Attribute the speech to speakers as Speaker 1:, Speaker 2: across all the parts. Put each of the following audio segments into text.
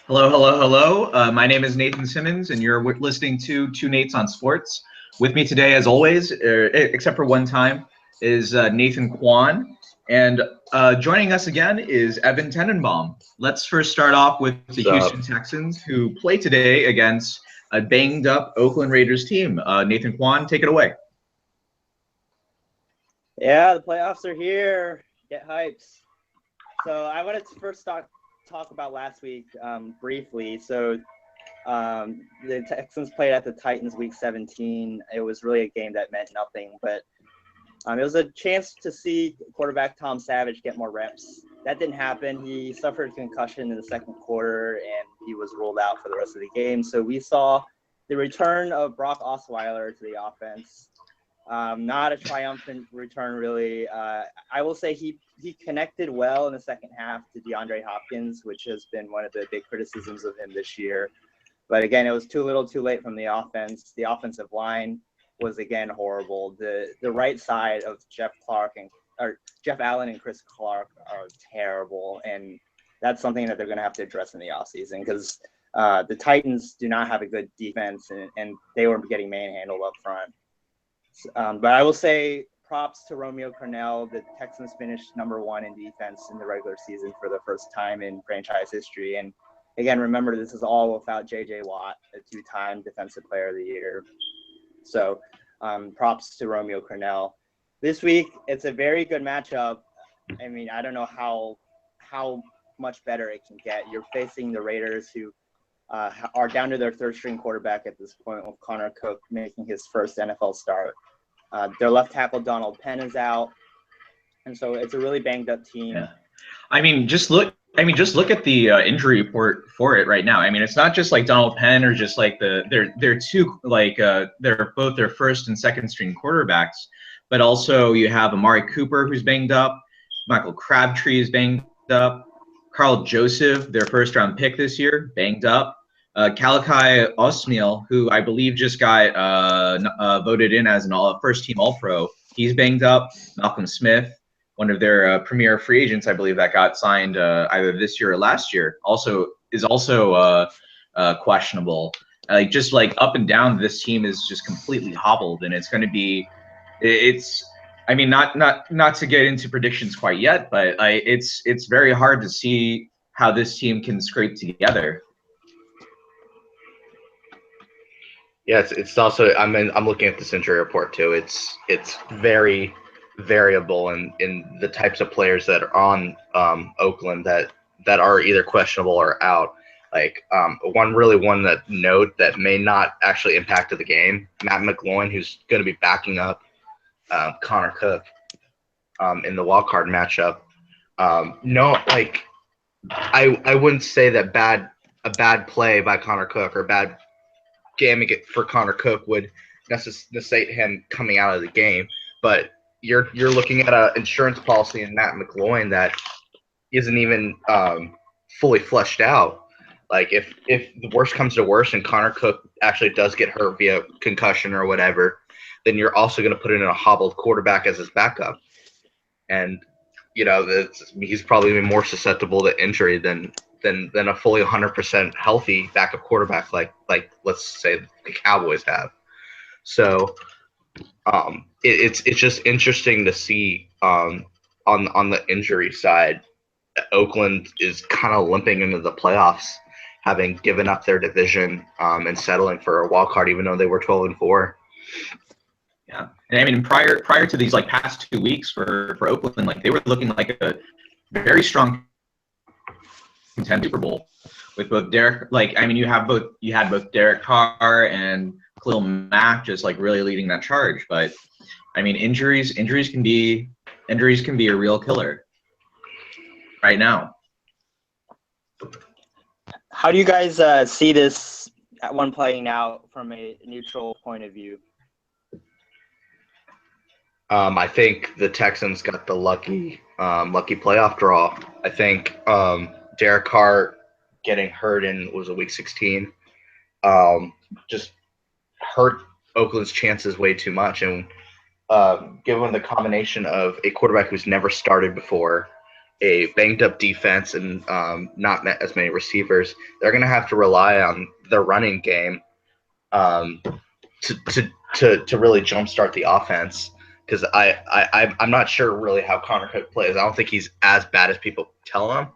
Speaker 1: Hello, hello, hello. My name is Nathan Simmons, and you're listening to Two Nates on Sports. With me today, as always, except for one time, is Nathan Kwan. And joining us again is Evan Tenenbaum. Let's first start off with the Houston Texans, who play today against a banged-up Oakland Raiders team. Nathan Kwan, take it away.
Speaker 2: Yeah, the playoffs are here. Get hyped. So I wanted to first talk about last week briefly. So the Texans played at the Titans week 17. It was really a game that meant nothing, but it was a chance to see quarterback Tom Savage get more reps. That didn't happen. He suffered a concussion in the second quarter, and he was ruled out for the rest of the game. So we saw the return of Brock Osweiler to the offense. Not a triumphant return, really. I will say he connected well in the second half to DeAndre Hopkins, which has been one of the big criticisms of him this year. But again, it was too little too late from the offense. The offensive line was, again, horrible. The right side of Jeff Allen and Chris Clark are terrible. And that's something that they're going to have to address in the offseason because the Titans do not have a good defense, and they were getting manhandled up front. But I will say props to Romeo Crennel. The Texans finished number one in defense in the regular season for the first time in franchise history. And again, remember, this is all without J.J. Watt, a two-time Defensive Player of the Year. So props to Romeo Crennel. This week, it's a very good matchup. I mean, I don't know how much better it can get. You're facing the Raiders, who are down to their third-string quarterback at this point, with Connor Cook making his first NFL start. Their left tackle, Donald Penn, is out. And so it's a really banged-up team.
Speaker 1: Yeah. I mean, just look at the injury report for it right now. I mean, it's not just like Donald Penn or just like they're two they're both their first and second string quarterbacks, but also you have Amari Cooper, who's banged up, Michael Crabtree is banged up, Carl Joseph, their first round pick this year, banged up, Kalakai Osneal, who I believe just got voted in as an first team All Pro, he's banged up, Malcolm Smith, one of their premier free agents, I believe, that got signed either this year or last year, is also questionable. Just up and down, this team is just completely hobbled, and it's going to be. I mean, not to get into predictions quite yet, but it's very hard to see how this team can scrape together.
Speaker 3: Yeah, it's also. I'm looking at this injury report too. It's very variable in the types of players that are on Oakland that are either questionable or out. One note that may not actually impact the game, Matt McGloin, who's going to be backing up Connor Cook in the wild card matchup. I wouldn't say that a bad play by Connor Cook or bad game for Connor Cook would necessitate him coming out of the game, but you're looking at an insurance policy in Matt McGloin that isn't even fully fleshed out. If the worst comes to worst and Connor Cook actually does get hurt via concussion or whatever, then you're also going to put in a hobbled quarterback as his backup, and he's probably more susceptible to injury than a fully 100% healthy backup quarterback like let's say the Cowboys have. So it's just interesting to see on the injury side, Oakland is kind of limping into the playoffs, having given up their division and settling for a wild card, even though they were 12-4.
Speaker 1: Yeah, and I mean prior to these past 2 weeks for Oakland, they were looking like a very strong contender Super Bowl with both Derek. You had both Derek Carr and Khalil Mack just really leading that charge, but I mean injuries can be a real killer right now.
Speaker 2: How do you guys see this one playing out from a neutral point of view?
Speaker 3: I think the Texans got the lucky playoff draw. I think Derek Carr getting hurt in week 16 just hurt Oakland's chances way too much, and given the combination of a quarterback who's never started before, a banged up defense and not as many receivers, they're going to have to rely on their running game to really jumpstart the offense. Because I'm not sure really how Connor Cook plays. I don't think he's as bad as people tell him.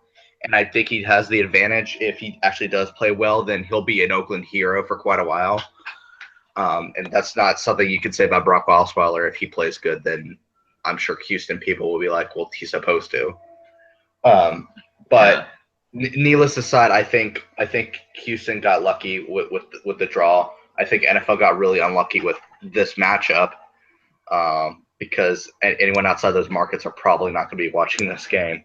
Speaker 3: And I think he has the advantage. If he actually does play well, then he'll be an Oakland hero for quite a while. And that's not something you can say about Brock Osweiler. If he plays good, then I'm sure Houston people will be like, well, he's supposed to. But needless aside, I think Houston got lucky with the draw. I think NFL got really unlucky with this matchup. Because anyone outside those markets are probably not going to be watching this game.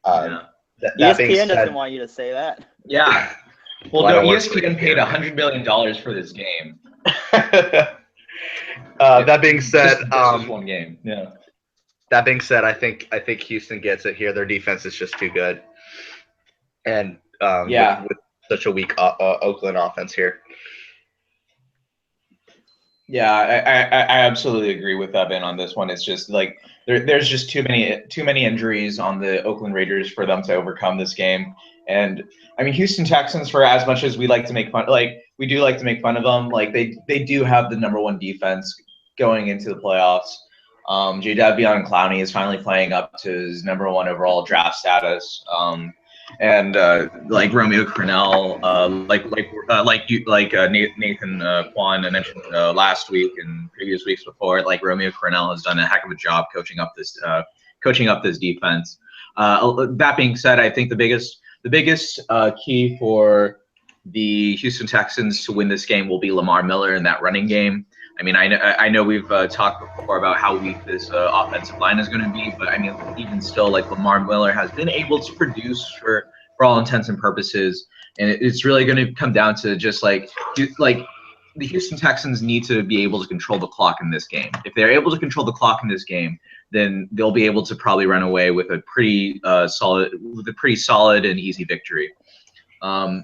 Speaker 3: That
Speaker 2: ESPN doesn't want you to say that.
Speaker 1: Yeah. Well, no, ESPN paid $100 million for this game.
Speaker 3: That being said,
Speaker 1: just one game. Yeah.
Speaker 3: That being said, I think Houston gets it here. Their defense is just too good, and with such a weak Oakland offense here.
Speaker 1: Yeah, I absolutely agree with Evan on this one. It's just like there's just too many injuries on the Oakland Raiders for them to overcome this game. And I mean, Houston Texans, for as much as we like to make fun, like we do like to make fun of them, like they do have the #1 defense going into the playoffs. Jadeveon Clowney is finally playing up to his #1 overall draft status. And like Romeo Crennel, Nathan Kwan mentioned last week and previous weeks before, like Romeo Crennel has done a heck of a job coaching up this defense. That being said, I think the biggest key for the Houston Texans to win this game will be Lamar Miller in that running game. I mean, I know we've talked before about how weak this offensive line is going to be, but I mean, even still, like Lamar Miller has been able to produce for all intents and purposes, and it's really going to come down to just like the Houston Texans need to be able to control the clock in this game. If they're able to control the clock in this game, then they'll be able to probably run away with a pretty solid and easy victory. That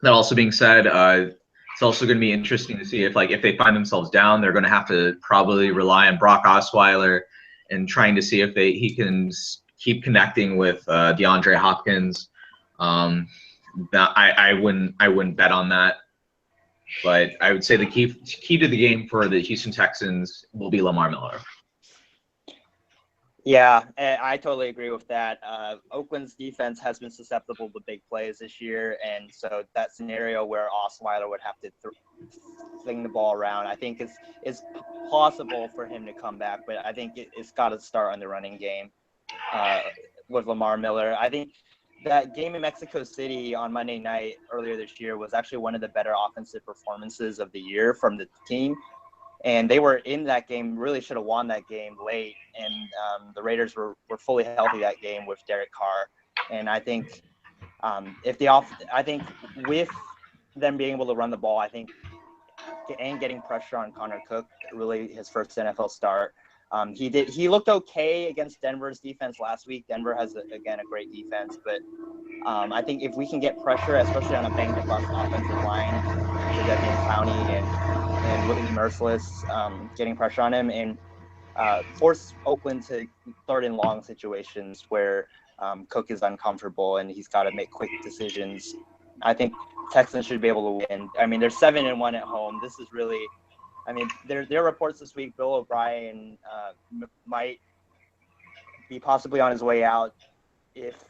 Speaker 1: also being said, it's also going to be interesting to see if they find themselves down, they're going to have to probably rely on Brock Osweiler and trying to see if he can keep connecting with DeAndre Hopkins. I wouldn't bet on that, but I would say the key to the game for the Houston Texans will be Lamar Miller.
Speaker 2: Yeah, I totally agree with that. Oakland's defense has been susceptible to big plays this year, and so that scenario where Osweiler would have to fling the ball around, I think is possible for him to come back, but I think it's got to start on the running game with Lamar Miller. I think that game in Mexico City on Monday night earlier this year was actually one of the better offensive performances of the year from the team. And they were in that game, really should have won that game late. And the Raiders were fully healthy that game with Derek Carr. And I think I think with them being able to run the ball, I think, and getting pressure on Connor Cook, really his first NFL start. He looked okay against Denver's defense last week. Denver has, again, a great defense. But I think if we can get pressure, especially on a banged-up offensive line, Jadeveon Clowney and Whitney Merciless, getting pressure on him and force Oakland to third and long situations where Cook is uncomfortable and he's got to make quick decisions. I think Texans should be able to win. I mean, they're 7-1 at home. This is really, I mean, there are reports this week Bill O'Brien might be possibly on his way out if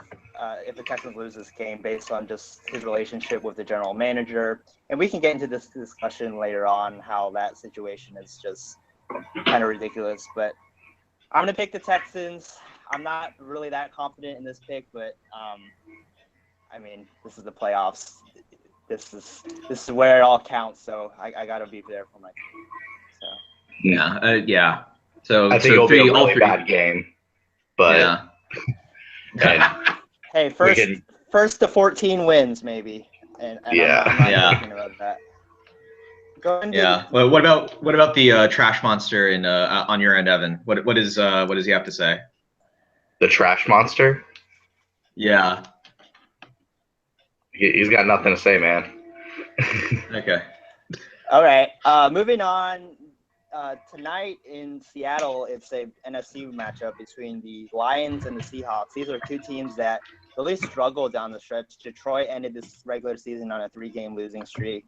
Speaker 2: the Texans lose this game based on just his relationship with the general manager. And we can get into this discussion later on how that situation is just kind of ridiculous. But I'm going to pick the Texans. I'm not really that confident in this pick, but I mean, this is the playoffs. This is where it all counts. So I got to be there for my team. So
Speaker 1: Yeah. So
Speaker 3: I think it'll be a really bad game, but
Speaker 1: yeah.
Speaker 2: Hey, first to 14 wins maybe, and
Speaker 3: yeah,
Speaker 2: I'm not thinking about that.
Speaker 1: Well, what about the trash monster in on your end, Evan? What does he have to say?
Speaker 3: The trash monster?
Speaker 1: Yeah.
Speaker 3: He's got nothing to say, man.
Speaker 1: Okay.
Speaker 2: All right. Moving on. tonight in Seattle, it's a NFC matchup between the Lions and the Seahawks. These are two teams that really struggled down the stretch. Detroit ended this regular season on a 3-game losing streak.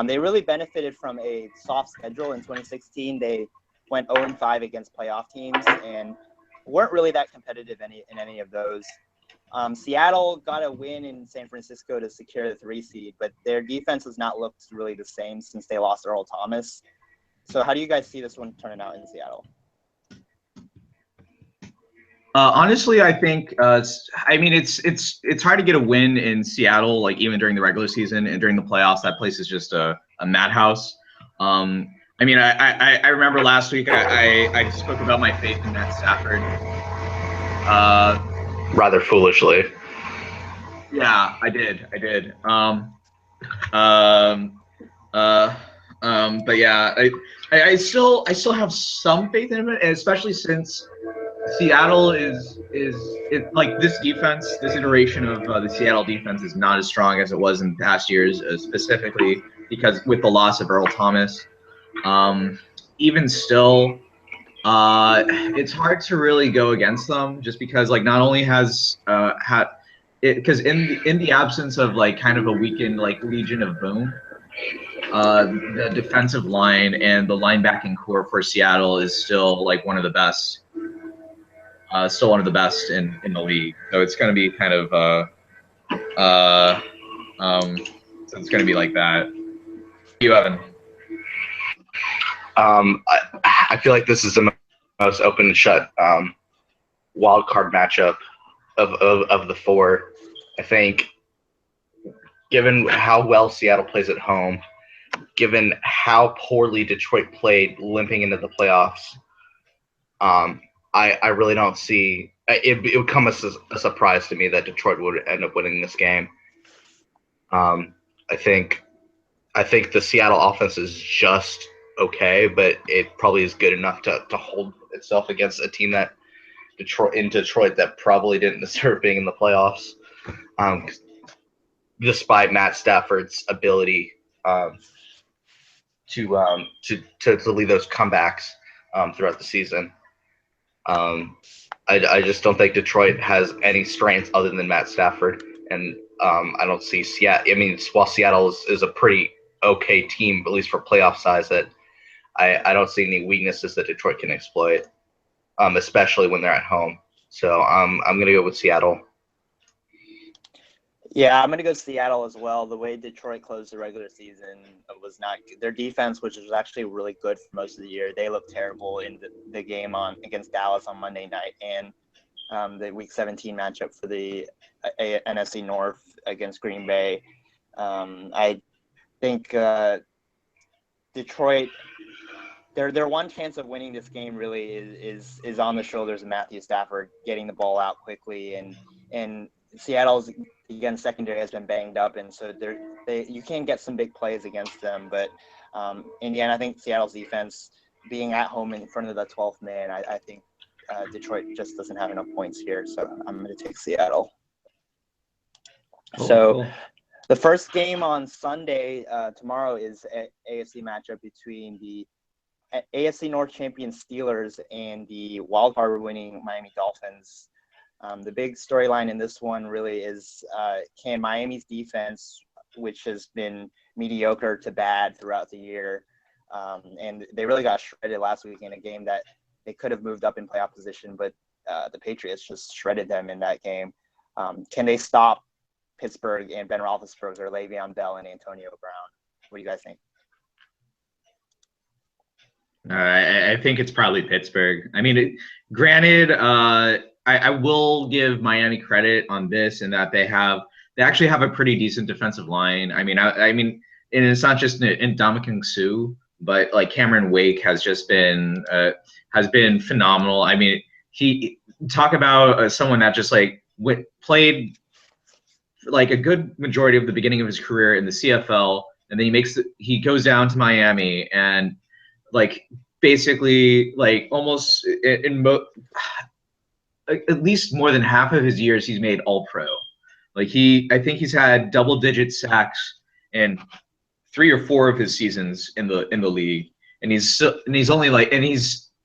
Speaker 2: They really benefited from a soft schedule in 2016. They went 0-5 against playoff teams and weren't really that competitive in any of those. Seattle got a win in San Francisco to secure the 3 seed, but their defense has not looked really the same since they lost Earl Thomas. So how do you guys see this one turning out in Seattle?
Speaker 1: Honestly, I think it's hard to get a win in Seattle, like even during the regular season and during the playoffs. That place is just a madhouse. I remember last week I spoke about my faith in Matt Stafford.
Speaker 3: Rather foolishly.
Speaker 1: Yeah, I did. But yeah, I still have some faith in it, especially since Seattle is like this defense. This iteration of the Seattle defense is not as strong as it was in past years, specifically because with the loss of Earl Thomas. Even still, it's hard to really go against them just because like not only has because in the absence of like kind of a weakened like Legion of Boom, the defensive line and the linebacking core for Seattle is still like one of the best. Still one of the best in the league. So it's going to be kind of so it's going to be like that. You, Evan?
Speaker 3: I feel like this is the most open and shut wild card matchup of the 4. I think, given how well Seattle plays at home, given how poorly Detroit played limping into the playoffs, I really don't see it. It would come as a surprise to me that Detroit would end up winning this game. I think the Seattle offense is just okay, but it probably is good enough to hold itself against a team that Detroit that probably didn't deserve being in the playoffs, despite Matt Stafford's ability to lead those comebacks throughout the season. I just don't think Detroit has any strengths other than Matt Stafford, and I don't see Seattle. I mean, while Seattle is a pretty okay team, at least for playoff size, that I don't see any weaknesses that Detroit can exploit, especially when they're at home. So I'm gonna go with Seattle.
Speaker 2: Yeah, I'm going to go Seattle as well. The way Detroit closed the regular season was not good. Their defense, which was actually really good for most of the year, they looked terrible in the game against Dallas on Monday night, and the Week 17 matchup for the NFC North against Green Bay. I think Detroit, their one chance of winning this game really is on the shoulders of Matthew Stafford getting the ball out quickly, and Seattle's secondary has been banged up, and so you can get some big plays against them. But in the end, I think Seattle's defense being at home in front of the 12th man, I think Detroit just doesn't have enough points here. So I'm going to take Seattle. Cool. The first game on Sunday tomorrow is an AFC matchup between the AFC North champion Steelers and the wildcard winning Miami Dolphins. The big storyline in this one really is can Miami's defense, which has been mediocre to bad throughout the year, and they really got shredded last week in a game that they could have moved up in playoff position, but the Patriots just shredded them in that game. Can they stop Pittsburgh and Ben Roethlisberger, Le'Veon Bell, and Antonio Brown? What do you guys think?
Speaker 1: I think it's probably Pittsburgh. I mean, granted, I will give Miami credit on this in that they actually have a pretty decent defensive line. I mean, and it's not just in Ndamukong Suh, but like Cameron Wake has just been phenomenal. I mean, he talk about someone that just like played like a good majority of the beginning of his career in the CFL, and then he goes down to Miami and like basically like almost at least more than half of his years he's made all pro. Like I think he's had double digit sacks in 3 or 4 of his seasons in the league. and he's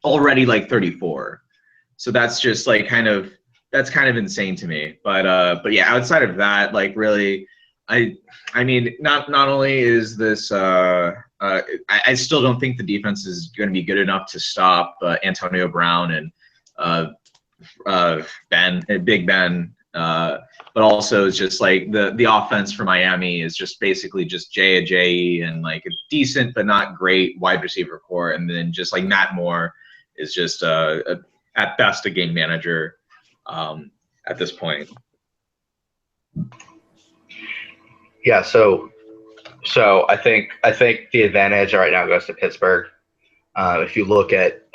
Speaker 1: already like 34. So that's just like that's kind of insane to me. But yeah, outside of that, like really, I mean, not only is this I still don't think the defense is going to be good enough to stop Antonio Brown and Big Ben. But also it's just like the offense for Miami is just basically just Jay Ajayi and like a decent but not great wide receiver core, and then just like Matt Moore is just at best a game manager at this point.
Speaker 3: Yeah, so I think the advantage right now goes to Pittsburgh. If you look at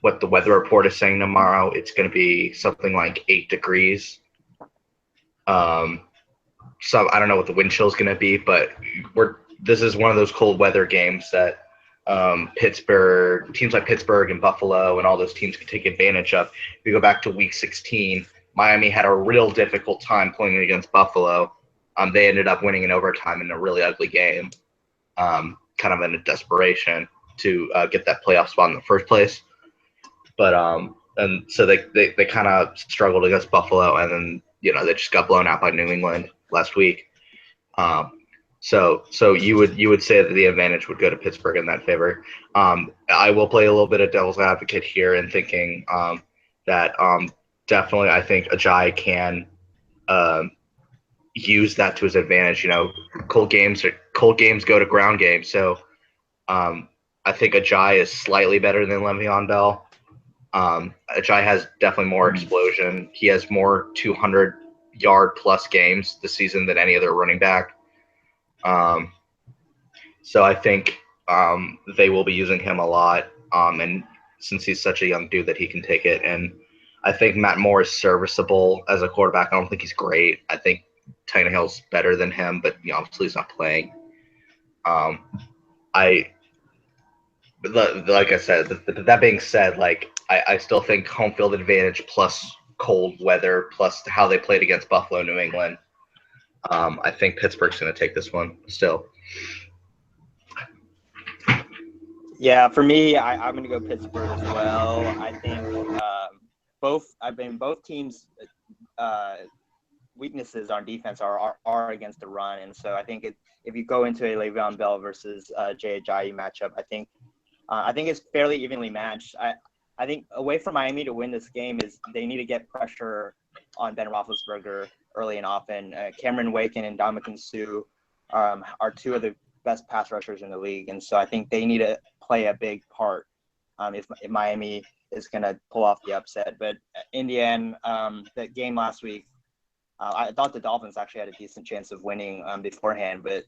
Speaker 3: what the weather report is saying tomorrow, it's going to be something like 8 degrees. So I don't know what the wind chill is going to be, but this is one of those cold weather games that teams like Pittsburgh and Buffalo and all those teams can take advantage of. If you go back to Week 16, Miami had a real difficult time playing against Buffalo. They ended up winning in overtime in a really ugly game, kind of in a desperation to get that playoff spot in the first place. But and so they kind of struggled against Buffalo, and then they just got blown out by New England last week. So you would say that the advantage would go to Pittsburgh in that favor. I will play a little bit of devil's advocate here in thinking that definitely I think Ajayi can use that to his advantage. Cold games go to ground games. So I think Ajayi is slightly better than Le'Veon Bell. Ajayi has definitely more explosion. He has more 200-yard plus games this season than any other running back. So I think they will be using him a lot. And since he's such a young dude that he can take it. And I think Matt Moore is serviceable as a quarterback. I don't think he's great. I think Tannehill's better than him, but obviously he's not playing. Like I said, that being said, like I still think home field advantage plus cold weather plus how they played against Buffalo, New England. I think Pittsburgh's going to take this one still.
Speaker 2: Yeah, for me, I'm going to go Pittsburgh as well. I think both teams' weaknesses on defense are against the run, and so I think if you go into a Le'Veon Bell versus Jay Ajayi matchup, I think it's fairly evenly matched. I think a way for Miami to win this game is they need to get pressure on Ben Roethlisberger early and often. Cameron Waken and Ndamukong Suh are two of the best pass rushers in the league, and so I think they need to play a big part if Miami is going to pull off the upset. But in the end, that game last week, I thought the Dolphins actually had a decent chance of winning beforehand, but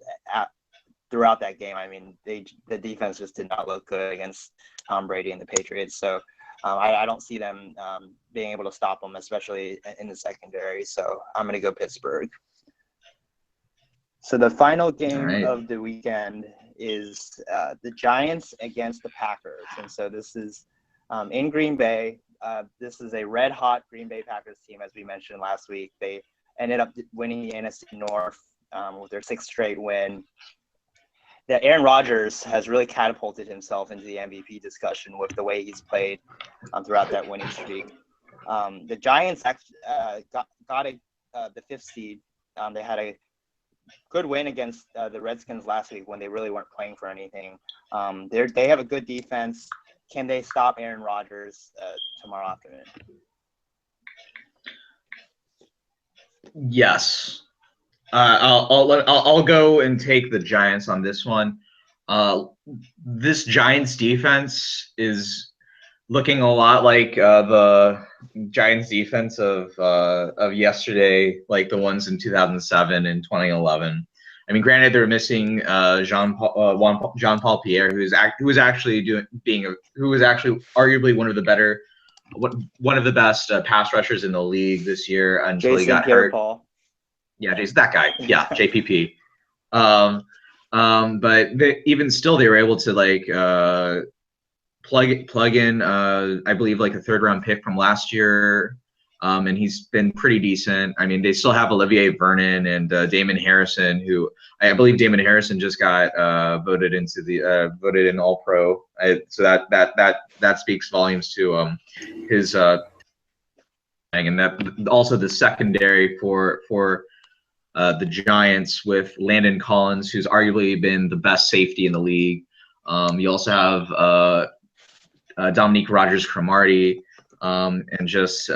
Speaker 2: throughout that game, I mean, the defense just did not look good against Tom Brady and the Patriots. So I don't see them being able to stop them, especially in the secondary. So I'm going to go Pittsburgh. So the final game of the weekend is the Giants against the Packers. And so this is in Green Bay. This is a red-hot Green Bay Packers team, as we mentioned last week. They ended up winning the NFC North with their 6th straight win. That Aaron Rodgers has really catapulted himself into the MVP discussion with the way he's played throughout that winning streak. The Giants actually got the 5th seed. They had a good win against the Redskins last week when they really weren't playing for anything. They have a good defense. Can they stop Aaron Rodgers tomorrow afternoon?
Speaker 1: Yes. I'll go and take the Giants on this one. This Giants defense is looking a lot like the Giants defense of yesterday, like the ones in 2007 and 2011. I mean, granted, they're missing Jean-Paul Pierre, who was actually arguably one of the best pass rushers in the league this year until he got hurt. Yeah, Jason, that guy. Yeah, JPP. But even still, they were able to like plug in, I believe, like a 3rd round pick from last year And he's been pretty decent. I mean, they still have Olivier Vernon and Damon Harrison, who I believe Damon Harrison just got voted in All Pro. So that speaks volumes to his and that also the secondary for the Giants with Landon Collins, who's arguably been the best safety in the league. You also have Dominique Rodgers-Cromartie, and just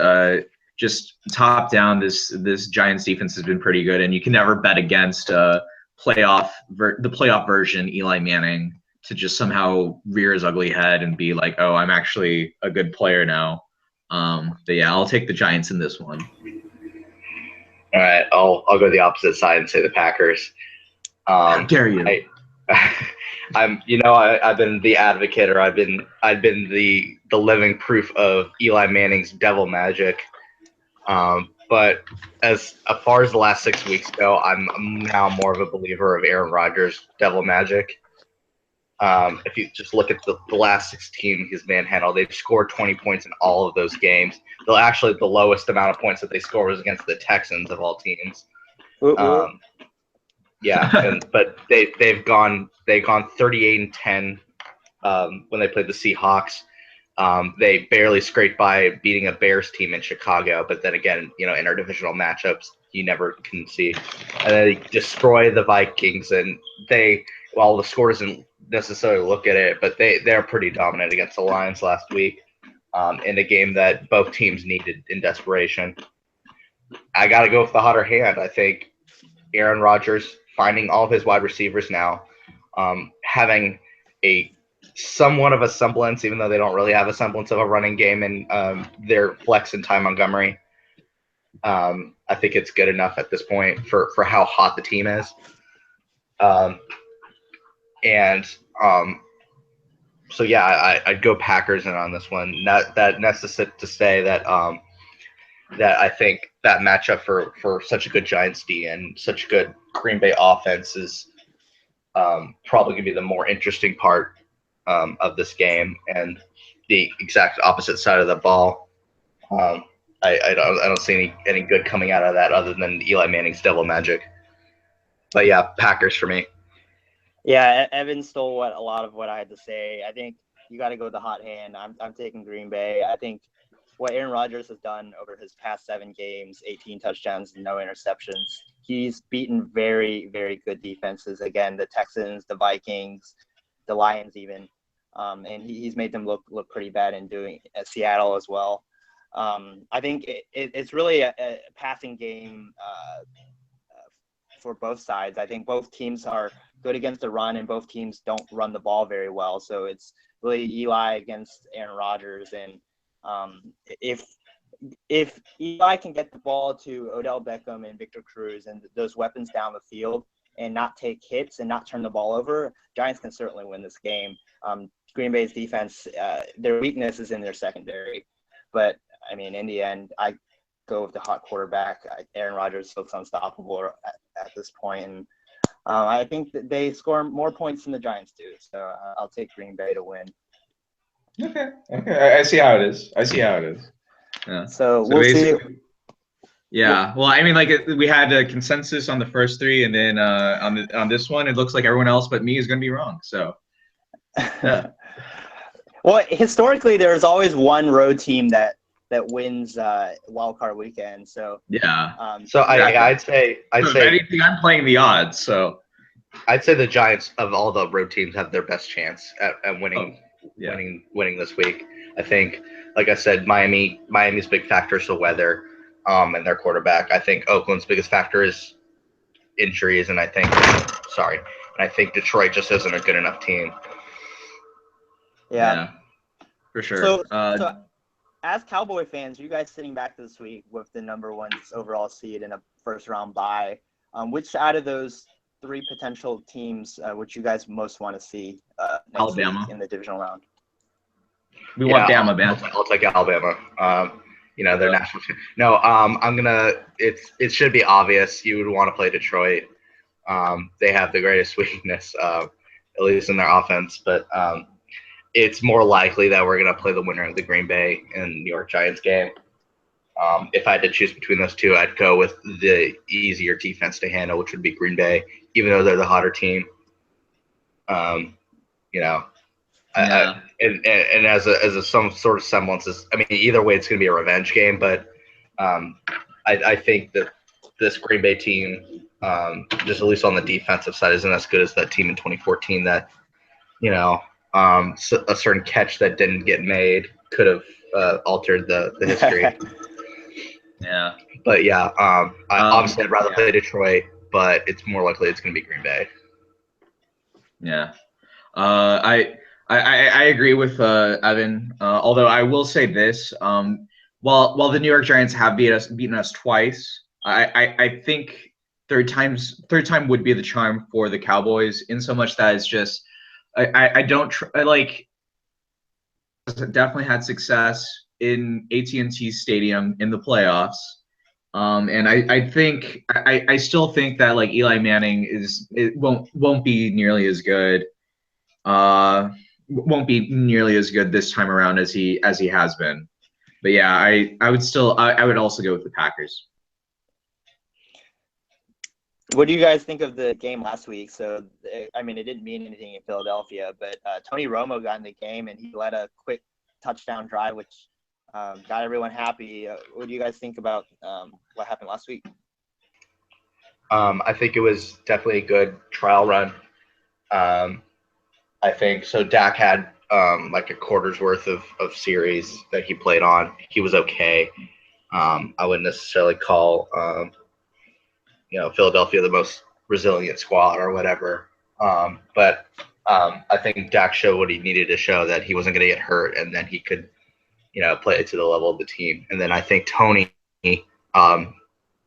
Speaker 1: top down, this Giants defense has been pretty good, and you can never bet against the playoff version Eli Manning to just somehow rear his ugly head and be like, oh, I'm actually a good player now. But yeah, I'll take the Giants in this one.
Speaker 3: All right, I'll go the opposite side and say the Packers.
Speaker 1: How dare you?
Speaker 3: I've been the advocate, or I've been the living proof of Eli Manning's devil magic. But as far as the last 6 weeks go, I'm now more of a believer of Aaron Rodgers' devil magic. If you just look at the last 16 he's manhandled, they've scored 20 points in all of those games. The lowest amount of points that they scored was against the Texans of all teams. But they've gone 38-10 when they played the Seahawks. They barely scraped by beating a Bears team in Chicago, but then again, interdivisional matchups you never can see. And they destroy the Vikings, and while the score doesn't necessarily look at it, but they're pretty dominant against the Lions last week in a game that both teams needed in desperation. I got to go with the hotter hand. I think Aaron Rodgers finding all of his wide receivers now, having a somewhat of a semblance, even though they don't really have a semblance of a running game in their flex and Ty Montgomery. I think it's good enough at this point for how hot the team is. So yeah, I'd go Packers in on this one. Not that necessary to say that that I think that matchup for such a good Giants D and such a good Green Bay offense is probably going to be the more interesting part of this game, and the exact opposite side of the ball. I don't see any good coming out of that other than Eli Manning's devil magic. But yeah, Packers for me.
Speaker 2: Yeah, Evan stole a lot of what I had to say. I think you got to go with the hot hand. I'm taking Green Bay. I think what Aaron Rodgers has done over his past 7 games, 18 touchdowns, no interceptions. He's beaten very, very good defenses. Again, the Texans, the Vikings, the Lions even. And he's made them look pretty bad in doing at Seattle as well. I think it's really a passing game for both sides. I think both teams are good against the run, and both teams don't run the ball very well. So it's really Eli against Aaron Rodgers. And if Eli can get the ball to Odell Beckham and Victor Cruz and those weapons down the field and not take hits and not turn the ball over, Giants can certainly win this game. Green Bay's defense, their weakness is in their secondary. But, I mean, in the end, I go with the hot quarterback. Aaron Rodgers looks unstoppable at this point. And I think that they score more points than the Giants do. So I'll take Green Bay to win.
Speaker 1: Okay. I see how it is. Yeah.
Speaker 2: So we'll see.
Speaker 1: Yeah. Well, I mean, we had a consensus on the first 3, and then on this one, it looks like everyone else but me is going to be wrong. So, yeah.
Speaker 2: Well, historically, there's always one road team that wins wild card weekend. So
Speaker 1: yeah.
Speaker 3: I'd say
Speaker 1: anything, I'm playing the odds. So
Speaker 3: I'd say the Giants of all the road teams have their best chance at winning. Winning this week. I think, like I said, Miami's big factor is the weather, and their quarterback. I think Oakland's biggest factor is injuries, and I think Detroit just isn't a good enough team.
Speaker 2: Yeah,
Speaker 1: for sure.
Speaker 2: So as Cowboy fans, you guys sitting back this week with the number 1 overall seed in a first round bye, which out of those 3 potential teams would you guys most want to see next
Speaker 1: Alabama
Speaker 2: week in the divisional round?
Speaker 1: We want Bama, man.
Speaker 3: I'll take Alabama. They're national. No, I'm gonna. It should be obvious. You would want to play Detroit. They have the greatest weakness, at least in their offense. But it's more likely that we're gonna play the winner of the Green Bay and New York Giants game. If I had to choose between those two, I'd go with the easier defense to handle, which would be Green Bay, even though they're the hotter team. You know,
Speaker 1: Yeah.
Speaker 3: and as a some sort of semblance, I mean, either way, it's going to be a revenge game. But I think that this Green Bay team, just at least on the defensive side, isn't as good as that team in 2014. That a certain catch that didn't get made could have altered the history.
Speaker 1: Yeah.
Speaker 3: But yeah, obviously I'd rather play Detroit, but it's more likely it's going to be Green Bay.
Speaker 1: Yeah. I agree with Evan. Although I will say this, while the New York Giants have beaten us twice, I think third time would be the charm for the Cowboys. In so much that it's just I don't like definitely had success in AT&T Stadium in the playoffs. And I still think that like Eli Manning won't be nearly as good. Won't be nearly as good this time around as he has been. But yeah, I would also go with the Packers.
Speaker 2: What do you guys think of the game last week? So, I mean, it didn't mean anything in Philadelphia, but Tony Romo got in the game and he led a quick touchdown drive, which got everyone happy. What do you guys think about what happened last week?
Speaker 3: I think it was definitely a good trial run. I think so. Dak had like a quarter's worth of series that he played on. He was okay. I wouldn't necessarily call Philadelphia the most resilient squad or whatever. But I think Dak showed what he needed to show, that he wasn't going to get hurt and then he could play it to the level of the team. And then I think Tony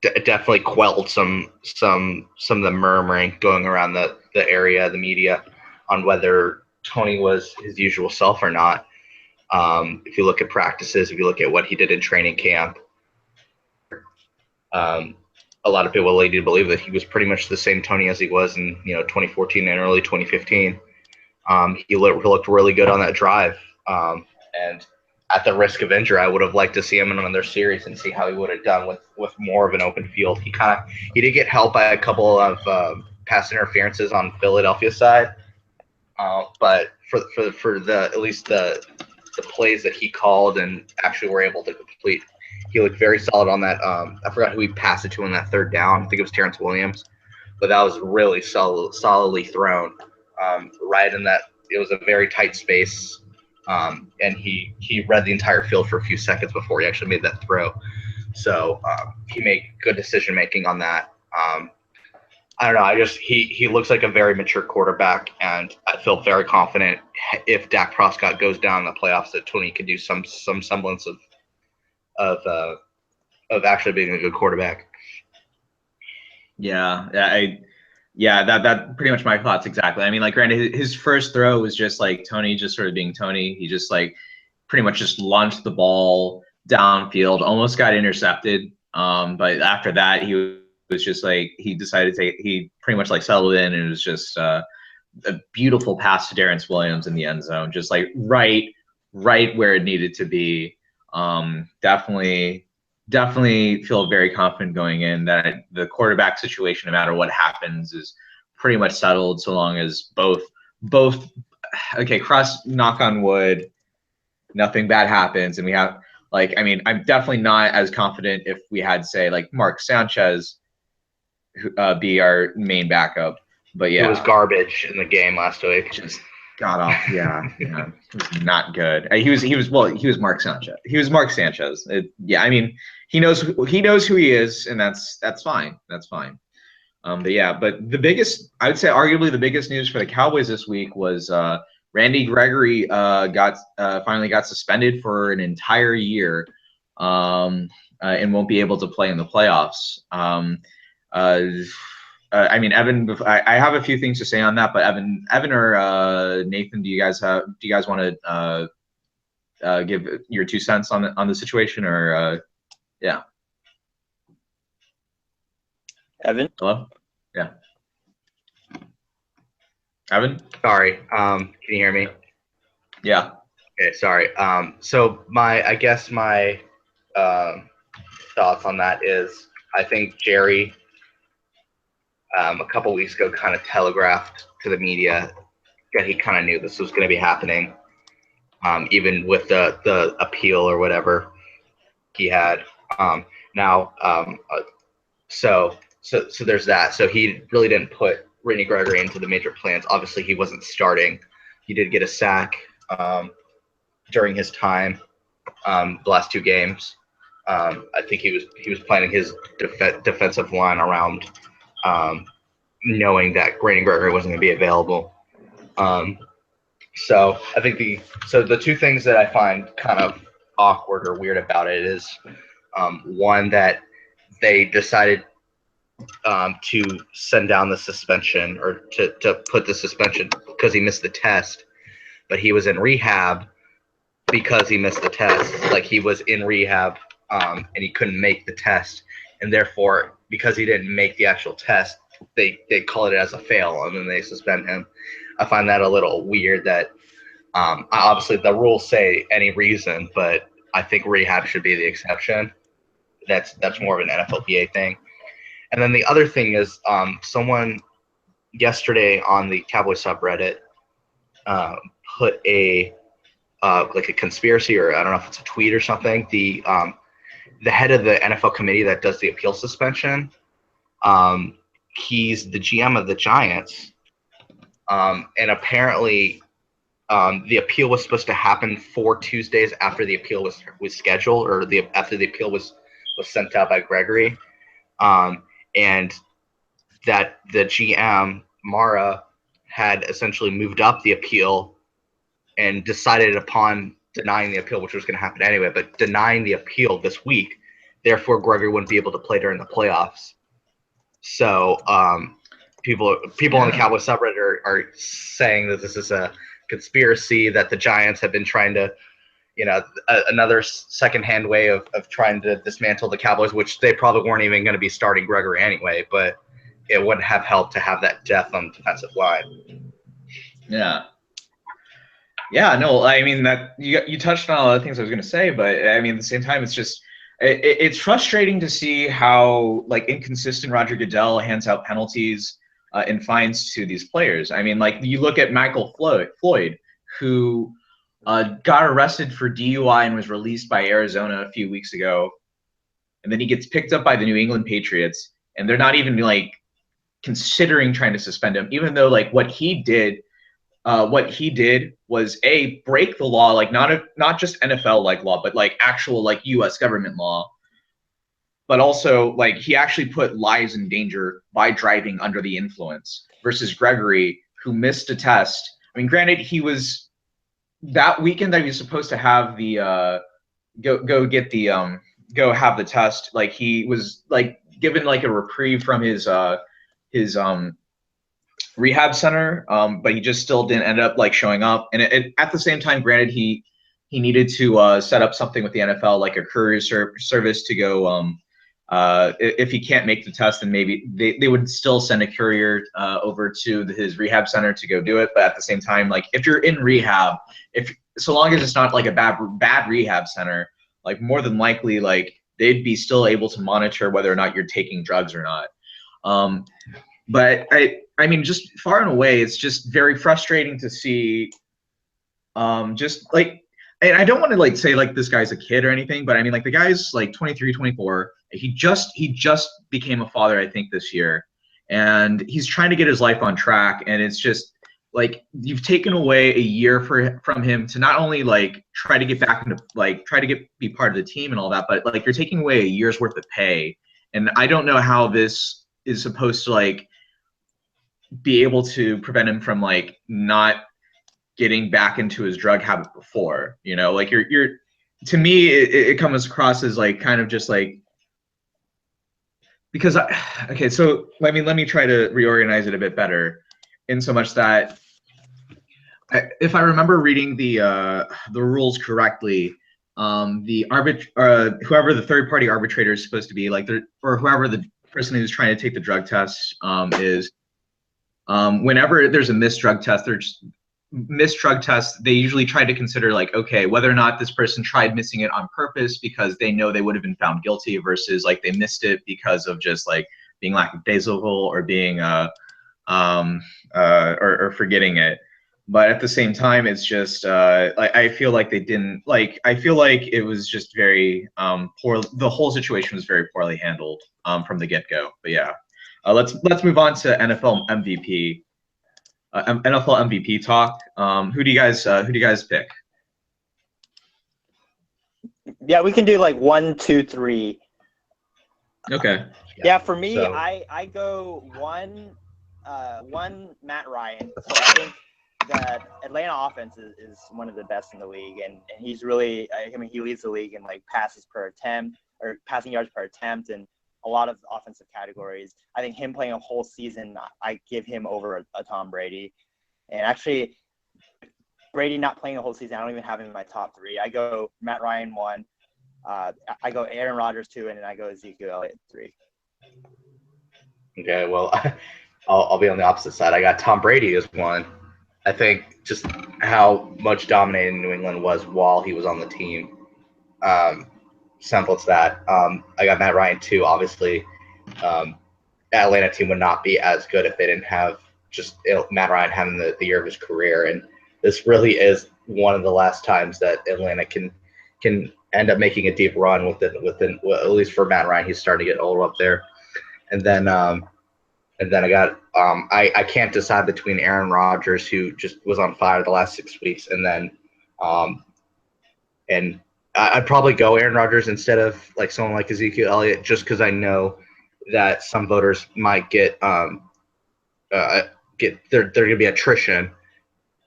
Speaker 3: definitely quelled some of the murmuring going around the area, the media, on whether Tony was his usual self or not. If you look at practices, if you look at what he did in training camp, a lot of people lead to believe that he was pretty much the same Tony as he was in 2014 and early 2015. He looked really good on that drive, and at the risk of injury, I would have liked to see him in another series and see how he would have done with more of an open field. He did get helped by a couple of pass interferences on Philadelphia's side, but for the at least the plays that he called and actually were able to complete, he looked very solid on that. I forgot who he passed it to on that third down. I think it was Terrence Williams, but that was really solidly thrown right in that. It was a very tight space. And he read the entire field for a few seconds before he actually made that throw. So he made good decision making on that. I don't know. He looks like a very mature quarterback, and I feel very confident if Dak Prescott goes down in the playoffs that Tony could do some semblance of actually being a good quarterback.
Speaker 1: Yeah, that pretty much my thoughts exactly. I mean, like, granted, his first throw was just like Tony just sort of being Tony. He just like pretty much just launched the ball downfield, almost got intercepted. But after that, he was just like, he pretty much like settled in, and it was just a beautiful pass to Terrence Williams in the end zone, just like right where it needed to be. Definitely feel very confident going in that the quarterback situation, no matter what happens, is pretty much settled, so long as both knock on wood, nothing bad happens, and we have I'm definitely not as confident if we had, say, like Mark Sanchez be our main backup, but yeah,
Speaker 3: it was garbage in the game last week.
Speaker 1: Just got off. Yeah. It was not good. He was Mark Sanchez. He was Mark Sanchez. I mean, he knows who he is, and that's fine. That's fine. But the biggest, I would say, arguably the biggest news for the Cowboys this week was Randy Gregory finally got suspended for an entire year, and won't be able to play in the playoffs. I mean, Evan, I have a few things to say on that, but Evan or Nathan, do you guys want to give your 2 cents on the situation, or yeah?
Speaker 2: Evan?
Speaker 1: Hello? Yeah. Evan?
Speaker 3: Sorry. Can you hear me?
Speaker 1: Yeah.
Speaker 3: Okay. Sorry. So my thoughts on that is I think Jerry a couple weeks ago kind of telegraphed to the media that he kind of knew this was going to be happening, even with the appeal or whatever he had. So there's that. So he really didn't put Randy Gregory into the major plans. Obviously, he wasn't starting. He did get a sack during his time, the last two games. I think he was planning his defensive line around knowing that Randy Gregory wasn't going to be available. So I think the two things that I find kind of awkward or weird about it is one, that they decided to send down the suspension, or to put the suspension because he missed the test, but he was in rehab because he missed the test. Like, he was in rehab and he couldn't make the test, and therefore, because he didn't make the actual test, they call it as a fail, and then they suspend him. I find that a little weird. That obviously the rules say any reason, but I think rehab should be the exception. That's more of an NFLPA thing. And then the other thing is, someone yesterday on the Cowboys subreddit put a like a conspiracy, or I don't know if it's a tweet or something. The head of the NFL committee that does the appeal suspension, he's the GM of the Giants, and apparently the appeal was supposed to happen 4 Tuesdays after the appeal was scheduled, or after the appeal was sent out by Gregory. And that the GM, Mara, had essentially moved up the appeal and decided upon denying the appeal, which was going to happen anyway, but denying the appeal this week. Therefore, Gregory wouldn't be able to play during the playoffs. So people on the Cowboys subreddit are saying that this is a conspiracy, that the Giants have been trying to, another secondhand way of trying to dismantle the Cowboys, which they probably weren't even going to be starting Gregory anyway, but it wouldn't have helped to have that depth on the defensive line.
Speaker 1: Yeah. Yeah, no, I mean, that you touched on a lot of things I was going to say, but I mean, at the same time, it's just, it's frustrating to see how, like, inconsistent Roger Goodell hands out penalties and fines to these players. I mean, like, you look at Michael Floyd, who got arrested for DUI and was released by Arizona a few weeks ago, and then he gets picked up by the New England Patriots, and they're not even, like, considering trying to suspend him, even though, like, what he did was break the law, like, not just NFL like law, but like actual like U.S. government law. But also, like, he actually put lives in danger by driving under the influence, versus Gregory, who missed a test. I mean, granted, he was that weekend that he was supposed to have the go have the test. Like, he was like given like a reprieve from his rehab center, but he just still didn't end up like showing up. And at the same time, granted, he needed to set up something with the NFL, like a courier service to go. If he can't make the test, then maybe they would still send a courier over to his rehab center to go do it. But at the same time, like, if you're in rehab, so long as it's not like a bad rehab center, like, more than likely, like, they'd be still able to monitor whether or not you're taking drugs or not. But I mean, just far and away, it's just very frustrating to see. Just like, and I don't want to like say like this guy's a kid or anything, but I mean, like, the guy's like 23, 24. He just became a father, I think, this year, and he's trying to get his life on track. And it's just like, you've taken away a year from him to not only like try to get back into like be part of the team and all that, but like, you're taking away a year's worth of pay. And I don't know how this is supposed to like be able to prevent him from like not getting back into his drug habit before, like, you're to me, it comes across as like kind of just like, because okay, so let me try to reorganize it a bit better, in so much that if I remember reading the rules correctly, whoever the third party arbitrator is supposed to be, like, or whoever the person who's trying to take the drug test is, whenever there's a missed drug test, missed drug tests, they usually try to consider like, okay, whether or not this person tried missing it on purpose because they know they would have been found guilty versus like they missed it because of just like being lackadaisical or being or forgetting it. But at the same time, it's just I feel like they didn't like. I feel like it was just very poor. The whole situation was very poorly handled from the get go. But yeah, let's move on to NFL MVP. NFL MVP talk. Who do you guys pick?
Speaker 2: Yeah, we can do like 1, 2, 3.
Speaker 1: Okay.
Speaker 2: Yeah, for me,
Speaker 3: So-
Speaker 2: I go one Matt Ryan. So I think that Atlanta offense is one of the best in the league, and he's really, I mean, he leads the league in like passes per attempt or passing yards per attempt and a lot of offensive categories. I think him playing a whole season, I give him over a Tom Brady. And actually, Brady not playing a whole season, I don't even have him in my top 3. I go Matt Ryan 1, I go Aaron Rodgers 2, and then I go Ezekiel Elliott 3.
Speaker 3: Okay, well, I'll be on the opposite side. I got Tom Brady as 1. I think just how much dominating New England was while he was on the team. Simple as that. I got Matt Ryan 2. Obviously, that Atlanta team would not be as good if they didn't have just Matt Ryan having the year of his career. And this really is one of the last times that Atlanta can end up making a deep run within well, at least for Matt Ryan. He's starting to get older up there. And then I got I can't decide between Aaron Rodgers, who just was on fire the last 6 weeks, and then and I'd probably go Aaron Rodgers instead of like someone like Ezekiel Elliott, just because I know that some voters might get there going to be attrition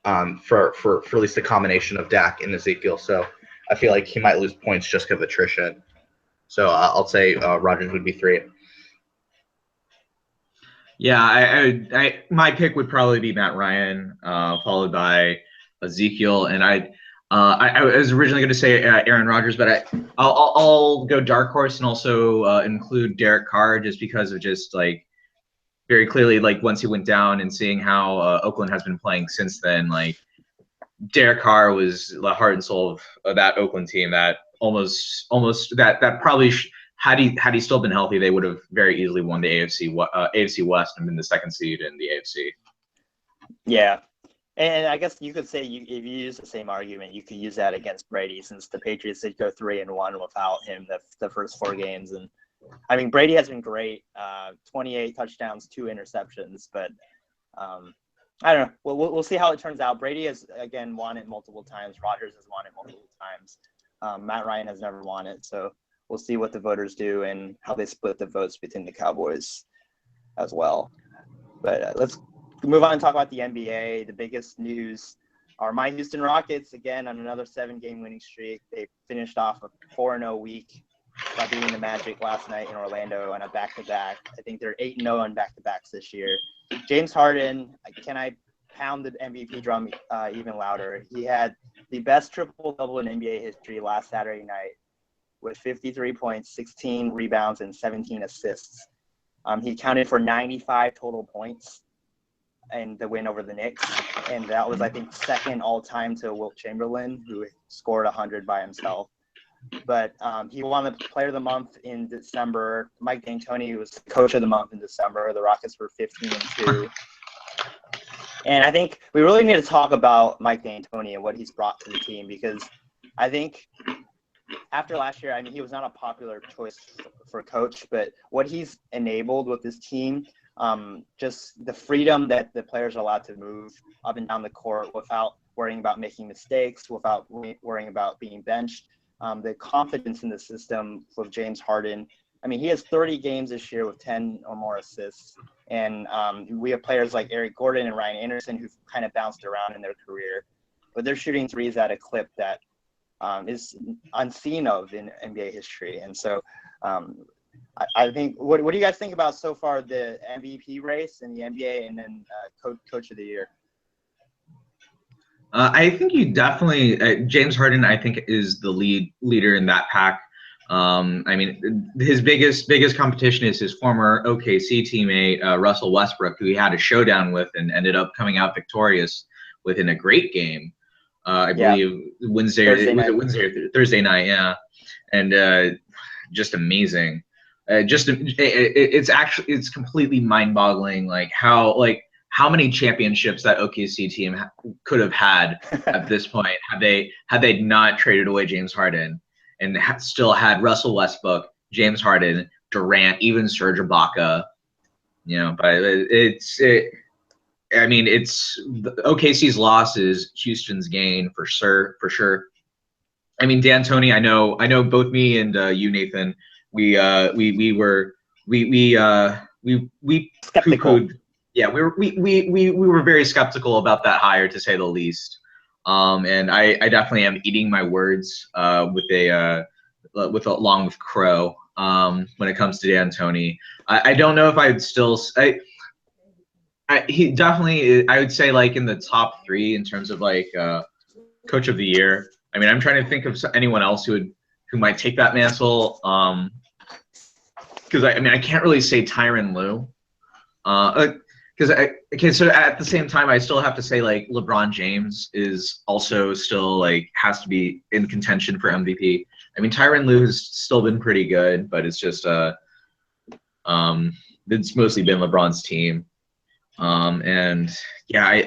Speaker 3: for at least a combination of Dak and Ezekiel. So I feel like he might lose points just because of attrition. So I'll say Rodgers would be 3.
Speaker 1: Yeah, I my pick would probably be Matt Ryan, followed by Ezekiel, and I was originally going to say Aaron Rodgers, but I'll go dark horse and also include Derek Carr just because of just like very clearly like once he went down and seeing how Oakland has been playing since then, like Derek Carr was the heart and soul of that Oakland team that almost that probably had he still been healthy, they would have very easily won the AFC West and been the second seed in the AFC.
Speaker 2: Yeah. And I guess you could say if you use the same argument, you could use that against Brady, since the Patriots did go 3-1 without him the first 4 games. And I mean, Brady has been great, 28 touchdowns, 2 interceptions, but I don't know. We'll see how it turns out. Brady has, again, won it multiple times. Rodgers has won it multiple times. Matt Ryan has never won it. So we'll see what the voters do and how they split the votes between the Cowboys as well. But let's move on and talk about the NBA. The biggest news are my Houston Rockets, again, on another 7-game winning streak. They finished off a 4-0 week by beating the Magic last night in Orlando on a back-to-back. I think they're 8-0 on back-to-backs this year. James Harden, can I pound the MVP drum even louder? He had the best triple-double in NBA history last Saturday night with 53 points, 16 rebounds, and 17 assists. He counted for 95 total points in the win over the Knicks, and that was, I think, second all-time to Wilt Chamberlain, who scored 100 by himself. But he won the Player of the Month in December. Mike D'Antoni was Coach of the Month in December. The Rockets were 15-2. And I think we really need to talk about Mike D'Antoni and what he's brought to the team, because I think after last year, I mean, he was not a popular choice for coach, but what he's enabled with this team, just the freedom that the players are allowed to move up and down the court without worrying about making mistakes, without worrying about being benched, the confidence in the system with James Harden. I mean, he has 30 games this year with 10 or more assists. And we have players like Eric Gordon and Ryan Anderson who've kind of bounced around in their career, but they're shooting threes at a clip that is unseen of in NBA history. And so I think, what do you guys think about so far the MVP race in the NBA and then Coach of the Year?
Speaker 1: I think you definitely James Harden, I think, is the leader in that pack. I mean, his biggest competition is his former OKC teammate Russell Westbrook, who he had a showdown with and ended up coming out victorious within a great game. I
Speaker 2: Yeah.
Speaker 1: believe Wednesday
Speaker 2: Thursday
Speaker 1: was
Speaker 2: night.
Speaker 1: it Wednesday or Thursday night, yeah, and just amazing. It's completely mind-boggling, like how many championships that OKC team could have had at this point had they not traded away James Harden and still had Russell Westbrook, James Harden, Durant, even Serge Ibaka. You know, but I mean, it's OKC's loss is Houston's gain for sure. I mean, D'Antoni, I know both me and you, Nathan, we
Speaker 2: Skeptical.
Speaker 1: poo-pooed. Yeah, we were very skeptical about that hire, to say the least. And I definitely am eating my words along with Crow when it comes to D'Antoni. I don't know if I'd still he definitely, I would say, like in the top 3 in terms of like coach of the year. I mean, I'm trying to think of anyone else who might take that mantle. Because I can't really say Tyronn Lue. So at the same time, I still have to say like LeBron James is also still like has to be in contention for MVP. I mean, Tyronn Lue has still been pretty good, but it's just it's mostly been LeBron's team. And yeah,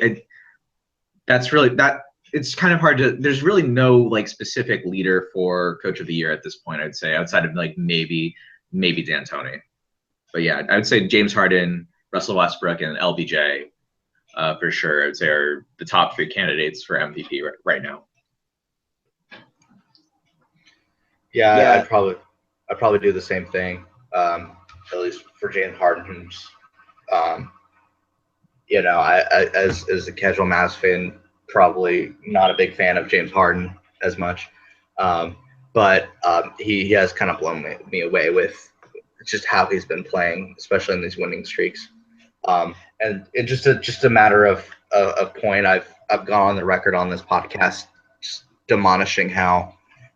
Speaker 1: that's really that. It's kind of hard to. There's really no like specific leader for coach of the year at this point. I'd say outside of like maybe D'Antoni, but yeah, I would say James Harden, Russell Westbrook, and LBJ for sure. I'd say are the top 3 candidates for MVP right now.
Speaker 3: Yeah, I'd probably do the same thing. At least for James Harden. You know, I as a casual Mavs fan, probably not a big fan of James Harden as much. But he has kind of blown me away with just how he's been playing, especially in these winning streaks. And it's just a matter of point. I've gone on the record on this podcast just demolishing how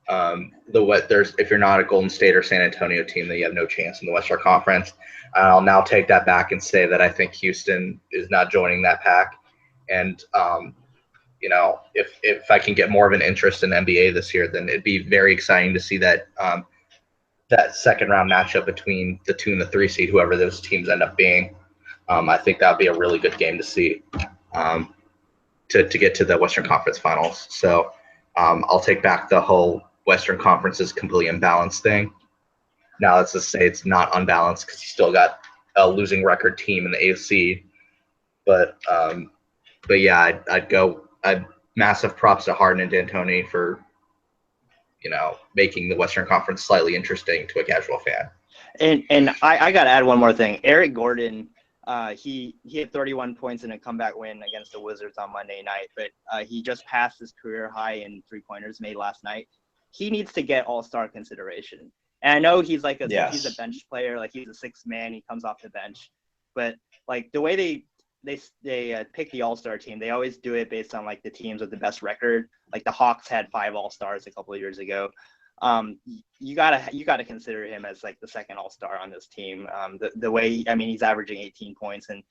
Speaker 3: if you're not a Golden State or San Antonio team, then you have no chance in the Western Conference. I'll now take that back and say that I think Houston is not joining that pack. And you know, if I can get more of an interest in NBA this year, then it'd be very exciting to see that that second round matchup between the 2 and the 3 seed, whoever those teams end up being. I think that would be a really good game to see to get to the Western Conference Finals. So I'll take back the whole Western Conference is completely imbalanced thing. Now let's just say it's not unbalanced because you still got a losing record team in the AFC. But yeah, I'd massive props to Harden and D'Antoni for, you know, making the Western Conference slightly interesting to a casual fan.
Speaker 2: And I got to add one more thing. Eric Gordon, he had 31 points in a comeback win against the Wizards on Monday night, but he just passed his career high in 3-pointers made last night. He needs to get all-star consideration. And I know he's like he's a bench player, like he's a 6th man, he comes off the bench. But like the way they pick the all-star team, they always do it based on like the teams with the best record. Like the Hawks had 5 all-stars a couple of years ago. You gotta consider him as like the second all-star on this team. The way, I mean, he's averaging 18 points and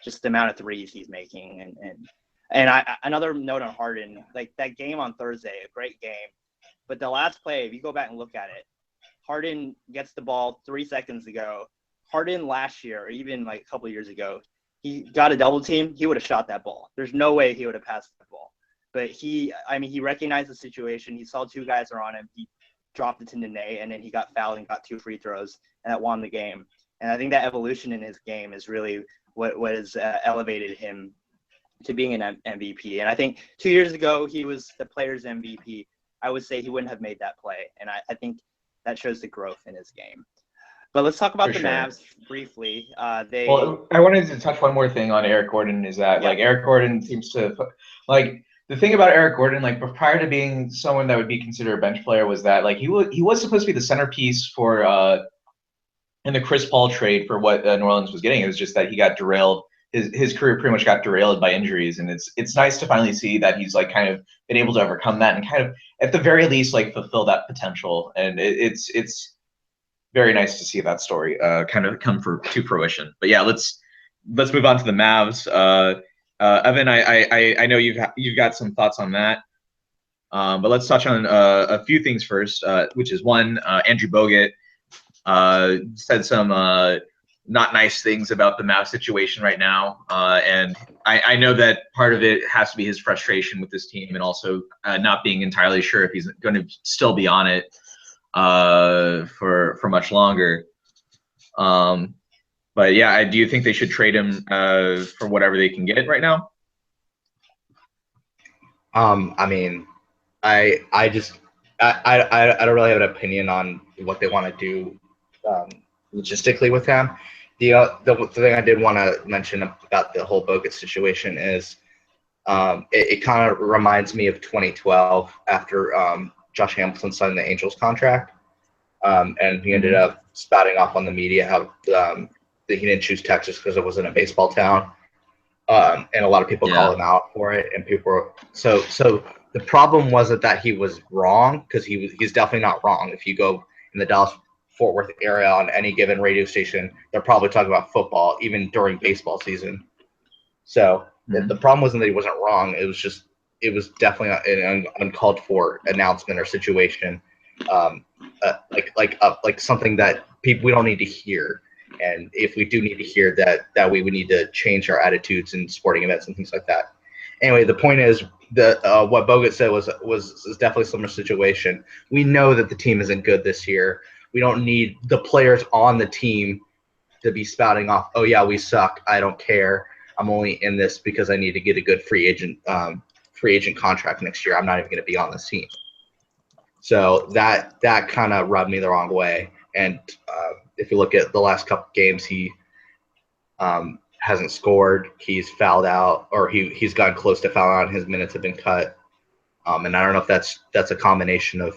Speaker 2: just the amount of threes he's making. And another note on Harden, like that game on Thursday, a great game. But the last play, if you go back and look at it, Harden gets the ball 3 seconds to go. Harden last year, or even like a couple of years ago, he got a double team, he would have shot that ball. There's no way he would have passed that ball. But he recognized the situation. He saw 2 guys are on him. He dropped it to Nene, and then he got fouled and got 2 free throws, and that won the game. And I think that evolution in his game is really what has elevated him to being an MVP. And I think 2 years ago, he was the players' MVP. I would say he wouldn't have made that play. And I think that shows the growth in his game. But let's talk about the Mavs briefly.
Speaker 1: Well, I wanted to touch one more thing on Eric Gordon is that like Eric Gordon seems to like the thing about Eric Gordon, like prior to being someone that would be considered a bench player, was that like he was supposed to be the centerpiece for in the Chris Paul trade for what New Orleans was getting. It was just that he got derailed. His career pretty much got derailed by injuries, and it's nice to finally see that he's like kind of been able to overcome that and kind of at the very least like fulfill that potential. And it's very nice to see that story kind of come to fruition. But yeah, let's move on to the Mavs. Evan, I know you've got some thoughts on that, but let's touch on a few things first, which is one, Andrew Bogut said some not nice things about the Mavs situation right now, and I know that part of it has to be his frustration with this team, and also not being entirely sure if he's going to still be on it for much longer. But yeah, do you think they should trade him for whatever they can get right now?
Speaker 3: I mean, I don't really have an opinion on what they want to do logistically with him. The thing I did want to mention about the whole Bogut situation is it kind of reminds me of 2012 after Josh Hamilton signed the Angels contract, and he ended up spouting off on the media how that he didn't choose Texas because it wasn't a baseball town, and a lot of people call him out for it, and people were, so the problem wasn't that he was wrong, because he's definitely not wrong. If you go in the Dallas-Fort Worth area on any given radio station, they're probably talking about football, even during baseball season. So the problem wasn't that he wasn't wrong. It was definitely an uncalled for announcement or situation, like something that we don't need to hear. And if we do need to hear that we would need to change our attitudes in sporting events and things like that. Anyway, the point is what Bogut said was definitely a similar situation. We know that the team isn't good this year. We don't need the players on the team to be spouting off, "Oh yeah, we suck. I don't care. I'm only in this because I need to get a good free agent contract next year. I'm not even going to be on this team." So that kind of rubbed me the wrong way. And if you look at the last couple games, he hasn't scored. He's fouled out, or he's gotten close to fouling out. His minutes have been cut. And I don't know if that's a combination of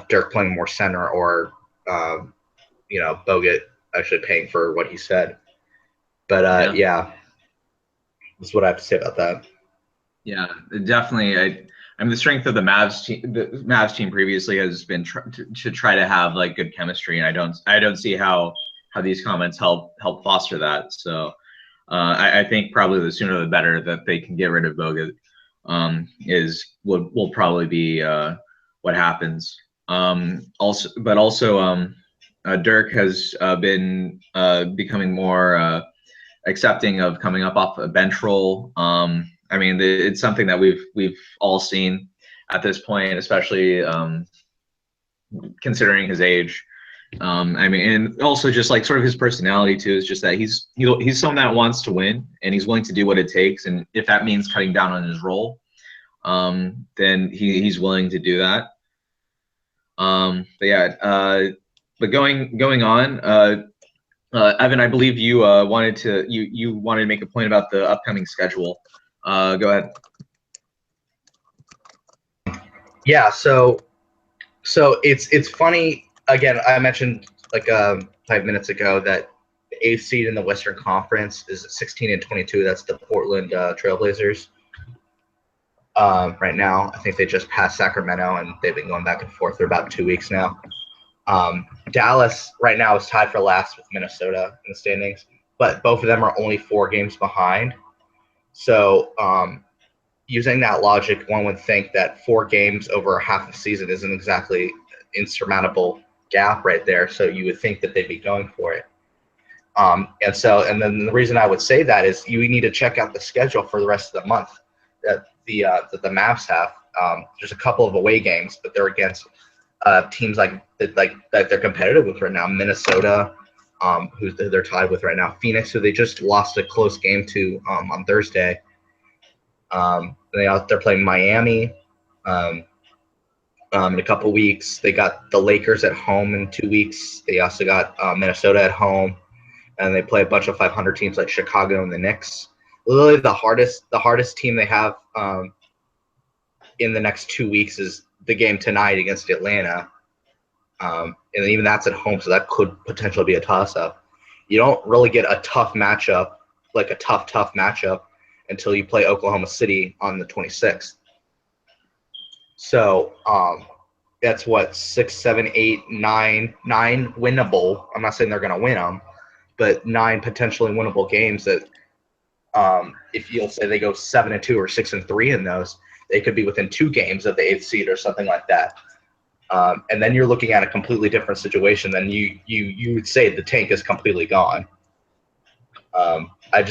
Speaker 3: Dirk playing more center, or Bogut actually paying for what he said. But yeah, that's what I have to say about that.
Speaker 1: Yeah, definitely. I mean, the strength of the Mavs team previously has been to try to have like good chemistry, and I don't see how these comments help foster that. So I think probably the sooner the better that they can get rid of Bogut will probably be what happens. Also, Dirk has been becoming more accepting of coming up off a bench role. I mean, it's something that we've all seen at this point, especially considering his age. I mean, and also just like sort of his personality too is just that he's someone that wants to win, and he's willing to do what it takes, and if that means cutting down on his role, then he's willing to do that. But going on, Evan, I believe you wanted to make a point about the upcoming schedule. Go ahead.
Speaker 3: Yeah, so it's funny. Again, I mentioned like 5 minutes ago that the 8th seed in the Western Conference is 16-22. That's the Portland Trailblazers. Right now, I think they just passed Sacramento, and they've been going back and forth for about 2 weeks now. Dallas right now is tied for last with Minnesota in the standings, but both of them are only 4 games behind. So using that logic, one would think that 4 games over half a season isn't exactly insurmountable gap right there. So you would think that they'd be going for it. And then the reason I would say that is you need to check out the schedule for the rest of the month that the Mavs have. There's a couple of away games, but they're against teams that they're competitive with right now. Minnesota, who they're tied with right now. Phoenix, who they just lost a close game to on Thursday. They're playing Miami in a couple weeks. They got the Lakers at home in 2 weeks. They also got Minnesota at home, and they play a bunch of 500 teams like Chicago and the Knicks. Literally, the hardest team they have in the next 2 weeks is the game tonight against Atlanta, and even that's at home, so that could potentially be a toss-up. You don't really get a tough matchup, like a tough matchup, until you play Oklahoma City on the 26th. So that's what 6, 7, 8, 9 winnable. I'm not saying they're going to win them, but 9 potentially winnable games that If you'll say they go 7-2 or 6-3 in those, they could be within 2 games of the 8th seed or something like that. And then you're looking at a completely different situation. Then you would say the tank is completely gone. I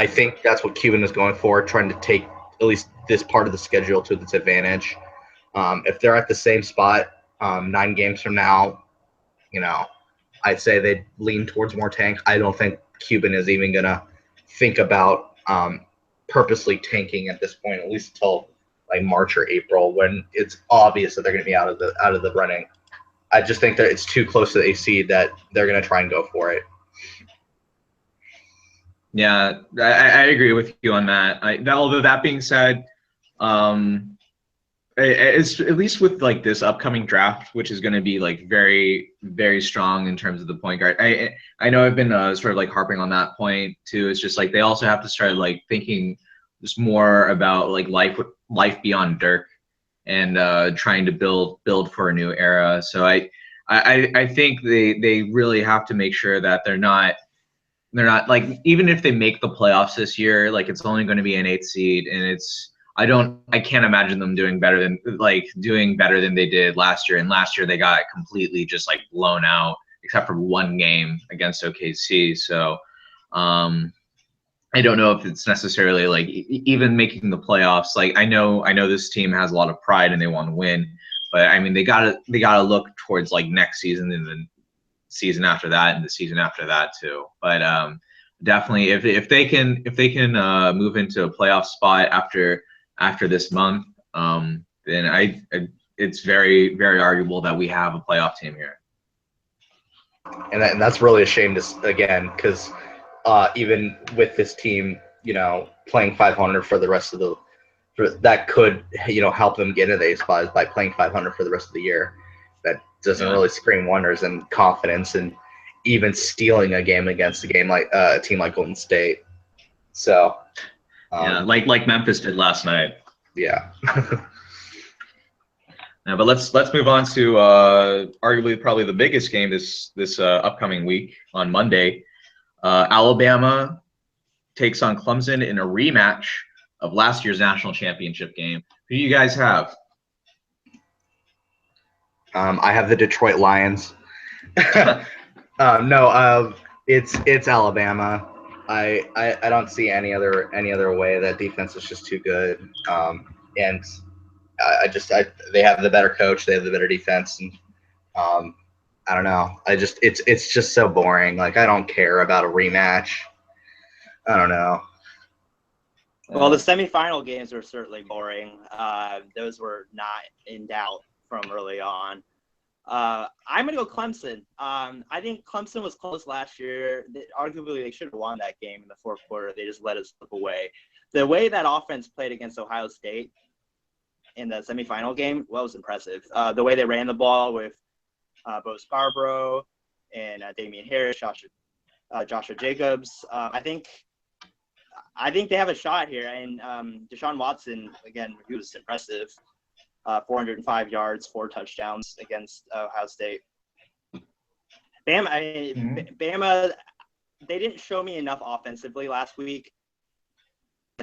Speaker 3: think that's what Cuban is going for, trying to take at least this part of the schedule to its advantage. If they're at the same spot 9 games from now, I'd say they'd lean towards more tank. I don't think Cuban is even going to think about purposely tanking at this point, at least until like March or April, when it's obvious that they're going to be out of the running. I just think that it's too close to the AC that they're going to try and go for it.
Speaker 1: Yeah, I agree with you on that. Although that being said, it's at least with like this upcoming draft, which is going to be like very, very strong in terms of the point guard. I know I've been sort of like harping on that point too. It's just like they also have to start like thinking just more about like life beyond Dirk and trying to build for a new era. So I think they really have to make sure that they're not like, even if they make the playoffs this year, like it's only going to be an 8th seed, and I can't imagine them doing better than they did last year. And last year they got completely just like blown out, except for one game against OKC. So I don't know if it's necessarily like even making the playoffs. Like I know this team has a lot of pride and they want to win, but I mean they gotta look towards like next season and then season after that and the season after that too. But definitely if they can move into a playoff spot after this month, then it's very, very arguable that we have a playoff team here.
Speaker 3: And that's really a shame again, because even with this team, playing 500 for the rest of that could, help them get into the A spot by playing 500 for the rest of the year. That doesn't really scream wonders and confidence, and even stealing a game against a team like Golden State. So
Speaker 1: yeah, like Memphis did last night.
Speaker 3: Yeah.
Speaker 1: Yeah, but let's move on to arguably probably the biggest game this upcoming week on Monday. Alabama takes on Clemson in a rematch of last year's national championship game. Who do you guys have?
Speaker 3: I have the Detroit Lions. No, it's Alabama. I don't see any other way. That defense is just too good. And they have the better coach. They have the better defense. And I don't know. It's just so boring. Like I don't care about a rematch. I don't know.
Speaker 2: Well, the semifinal games were certainly boring. Those were not in doubt from early on. I'm going to go Clemson. I think Clemson was close last year. Arguably, they should have won that game in the fourth quarter. They just let it slip away. The way that offense played against Ohio State in the semifinal game, was impressive. The way they ran the ball with Bo Scarborough and Damian Harris, Joshua Jacobs. I think they have a shot here. And Deshaun Watson, again, he was impressive. 405 yards, 4 touchdowns against Ohio State. Bama, they didn't show me enough offensively last week.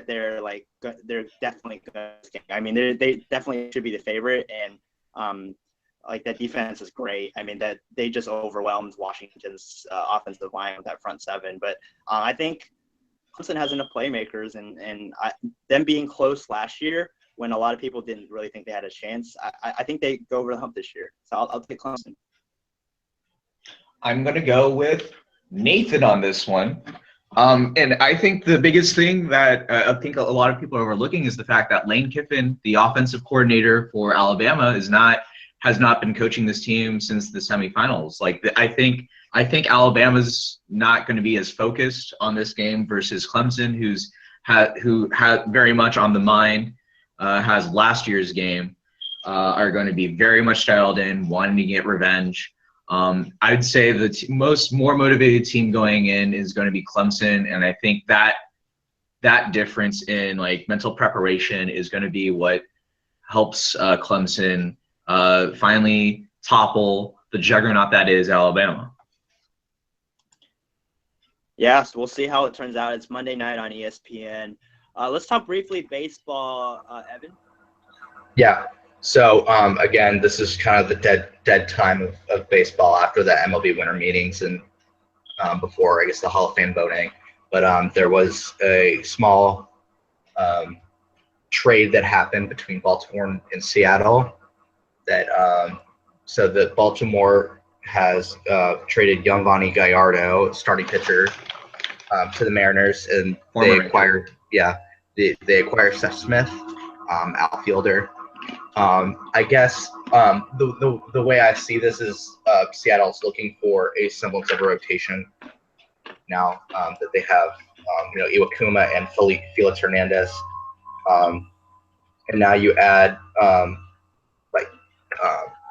Speaker 2: They're definitely good. I mean, they definitely should be the favorite, and that defense is great. I mean, that they just overwhelmed Washington's offensive line with that front seven. But I think Clemson has enough playmakers, and them being close last year when a lot of people didn't really think they had a chance. I think they go over the hump this year. So I'll take Clemson.
Speaker 1: I'm gonna go with Nathan on this one. And I think the biggest thing that I think a lot of people are overlooking is the fact that Lane Kiffin, the offensive coordinator for Alabama, has not been coaching this team since the semifinals. I think Alabama's not going to be as focused on this game versus Clemson, who had very much on the mind, has last year's game, are going to be very much dialed in, wanting to get revenge. I'd say the more motivated team going in is going to be Clemson, and I think that difference in mental preparation is going to be what helps Clemson finally topple the juggernaut that is Alabama.
Speaker 2: Yeah, so we'll see how it turns out. It's Monday night on ESPN. Let's talk briefly baseball, Evan.
Speaker 3: Yeah. So again, this is kind of the dead time of baseball after the MLB winter meetings and before I guess the Hall of Fame voting. But there was a small trade that happened between Baltimore and Seattle. That so that Baltimore has traded Giovanni Gallardo, starting pitcher, to the Mariners, and they acquired they acquired Seth Smith, outfielder. I guess the way I see this is Seattle's looking for a semblance of a rotation now that they have Iwakuma and Felix Hernandez, and now you add like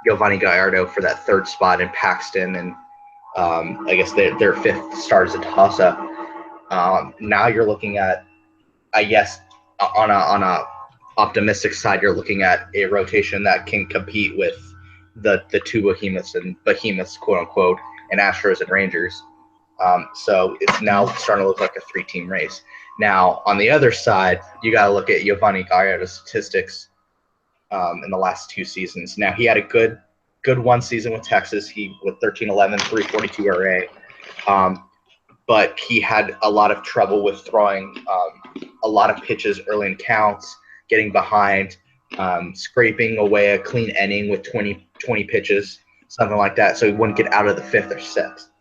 Speaker 3: Giovanni Gallardo for that third spot in Paxton, and I guess their fifth start is a toss-up. Now you're looking at, I guess, on a optimistic side, you're looking at a rotation that can compete with the two behemoths, quote unquote, and Astros and Rangers. So it's now starting to look like a three-team race. Now on the other side, you got to look at Giovanni Gallardo's statistics in the last two seasons. Now he had a good one season with Texas. He with 13-11, 3.42 ERA. But he had a lot of trouble with throwing a lot of pitches early in counts, getting behind, scraping away a clean inning with 20 pitches, something like that, so he wouldn't get out of the fifth or sixth.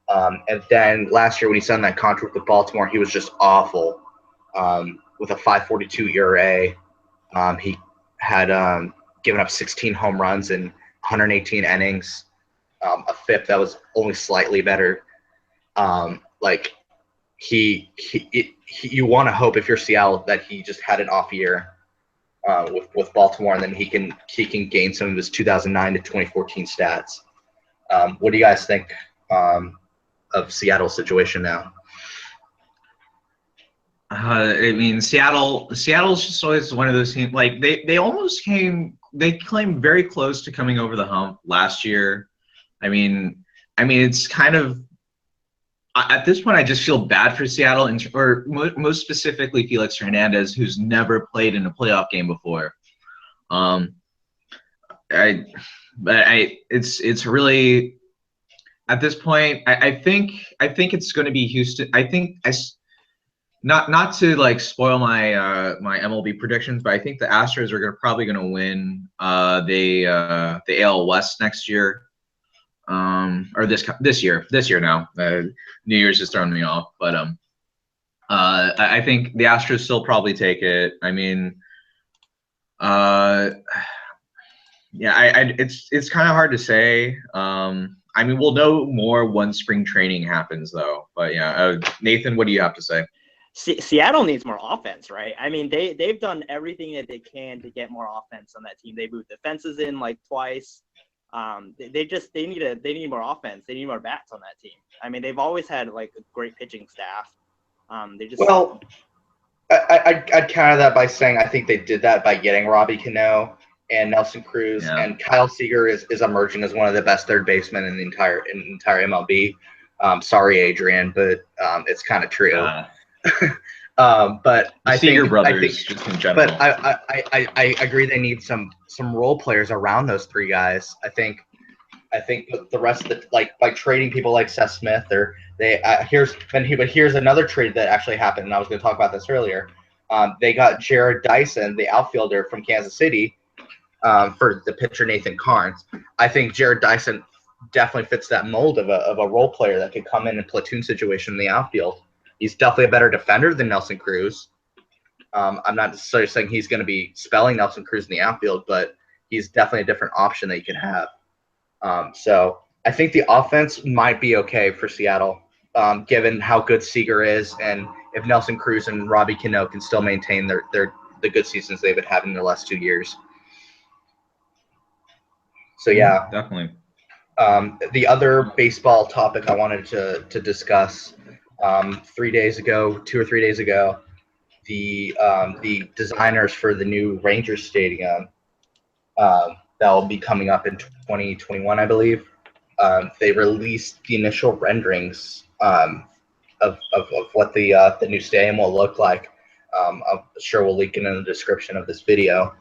Speaker 3: And then last year when he signed that contract with Baltimore, he was just awful with a 5.42 ERA. He had given up 16 home runs in 118 innings, a FIP that was only slightly better. Like you want to hope if you're Seattle that he just had an off year with Baltimore, and then he can gain some of his 2009 to 2014 stats. What do you guys think of Seattle's situation now?
Speaker 1: I mean, Seattle's just always one of those teams. Like they came very close to coming over the hump last year. I mean, it's kind of at this point, I just feel bad for Seattle, or most specifically Felix Hernandez, who's never played in a playoff game before. It's really at this point. I think it's going to be Houston. I think not to like spoil my my MLB predictions, but I think the Astros are probably going to win the AL West next year. Or this year now. New Year's has thrown me off, but I think the Astros still probably take it. I mean, it's kind of hard to say. I mean, we'll know more when spring training happens, though. But yeah, Nathan, what do you have to say?
Speaker 2: Seattle needs more offense, right? I mean, they've done everything that they can to get more offense on that team. They moved the fences in like twice. They need more offense. They need more bats on that team. I mean, they've always had like a great pitching staff.
Speaker 3: I'd counter that by saying I think they did that by getting Robbie Cano and Nelson Cruz, and Kyle Seager is emerging as one of the best third basemen in the entire MLB. Sorry, Adrian, but it's kind of true. But I think
Speaker 1: brothers just in general.
Speaker 3: But I agree they need some role players around those three guys. I think the rest of the, like by trading people like Seth Smith, or here's another trade that actually happened, and I was going to talk about this earlier. They got Jared Dyson, the outfielder from Kansas City, for the pitcher Nathan Karns. I think Jared Dyson definitely fits that mold of a role player that could come in platoon situation in the outfield. He's definitely a better defender than Nelson Cruz. I'm not necessarily saying he's going to be spelling Nelson Cruz in the outfield, but he's definitely a different option that you can have. So I think the offense might be okay for Seattle, given how good Seager is, and if Nelson Cruz and Robbie Cano can still maintain the good seasons they've been having the last 2 years. So yeah,
Speaker 1: definitely.
Speaker 3: The other baseball topic I wanted to discuss. 2 or 3 days ago, the designers for the new Rangers Stadium that will be coming up in 2021, I believe, they released the initial renderings of what the new stadium will look like. I'm sure we'll link it in the description of this video.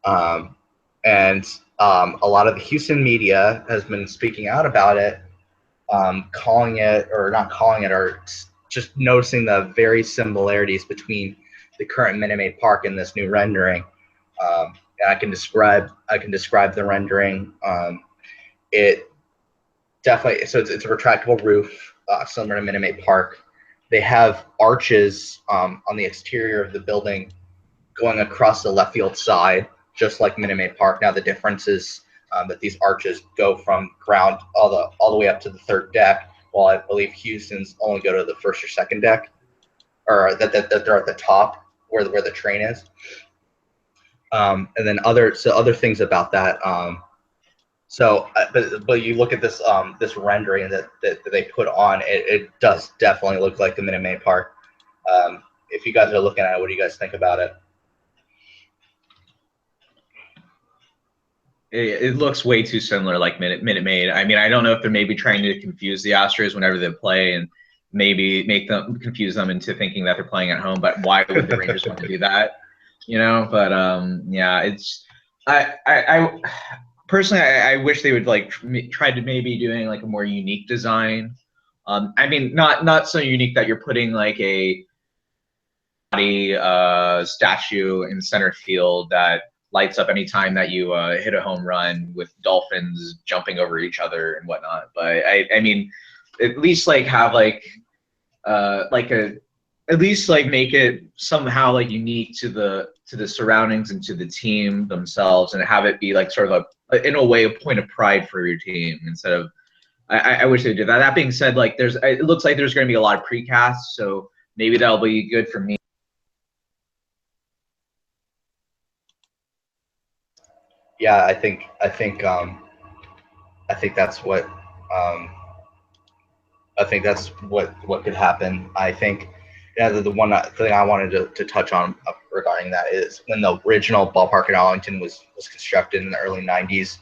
Speaker 3: And a lot of the Houston media has been speaking out about it, calling it, or not calling it, or just noticing the very similarities between the current Minute Maid Park and this new rendering. And I can describe the rendering. It definitely, so it's a retractable roof, similar to Minute Maid Park. They have arches on the exterior of the building going across the left field side, just like Minute Maid Park. Now the difference is that these arches go from ground all the way up to the third deck, while I believe Houston's only go to the first or second deck, or that they're at the top where the train is. And then other things about that. But you look at this this rendering that they put on, it does definitely look like the Minute Maid Park. If you guys are looking at it, what do you guys think about it?
Speaker 1: It looks way too similar, like Minute Maid. I mean, I don't know if they're maybe trying to confuse the Astros whenever they play, and maybe confuse them into thinking that they're playing at home. But why would the Rangers want to do that? You know. But yeah, it's I personally I wish they would like try to maybe doing like a more unique design. I mean, not so unique that you're putting like a body statue in center field that lights up anytime that you hit a home run with dolphins jumping over each other and whatnot. But I mean, at least like have at least like make it somehow like unique to the surroundings and to the team themselves, and have it be like sort of in a way a point of pride for your team instead of. I wish they did that. That being said, like it looks like there's going to be a lot of precasts, so maybe that'll be good for me.
Speaker 3: Yeah, I think that's what what could happen. I think the one thing I wanted to touch on regarding that is when the original ballpark in Arlington was constructed in the early '90s,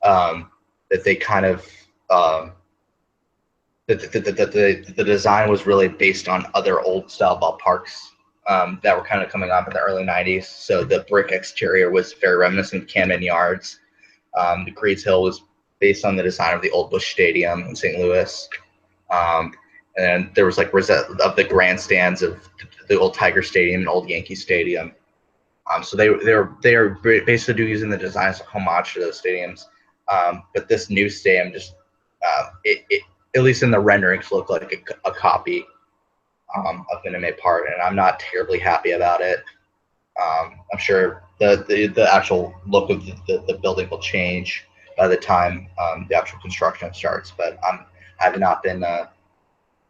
Speaker 3: that they kind of the design was really based on other old style ballparks that were kind of coming up in the early '90s. So the brick exterior was very reminiscent of Camden Yards. The Greaves Hill was based on the design of the Old Busch Stadium in St. Louis. And there was like of the grandstands of the old Tiger Stadium and old Yankee Stadium. So they are basically using the design as a homage to those stadiums. But this new stadium just it at least in the renderings looked like a copy of Minute Maid Park, and I'm not terribly happy about it. I'm sure the actual look of the building will change by the time the actual construction starts, but I have not been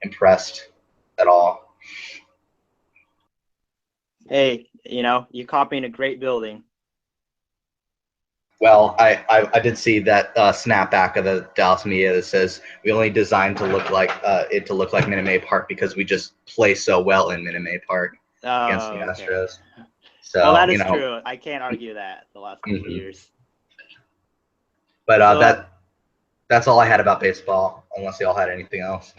Speaker 3: impressed at all.
Speaker 2: Hey, you're copying a great building.
Speaker 3: Well, I did see that snapback of the Dallas media that says we only designed to look like Minute Maid Park because we just play so well in Minute Maid Park against the Astros. So,
Speaker 2: well, that is true. I can't argue that the last couple of years.
Speaker 3: But that's all I had about baseball, unless y'all had anything else.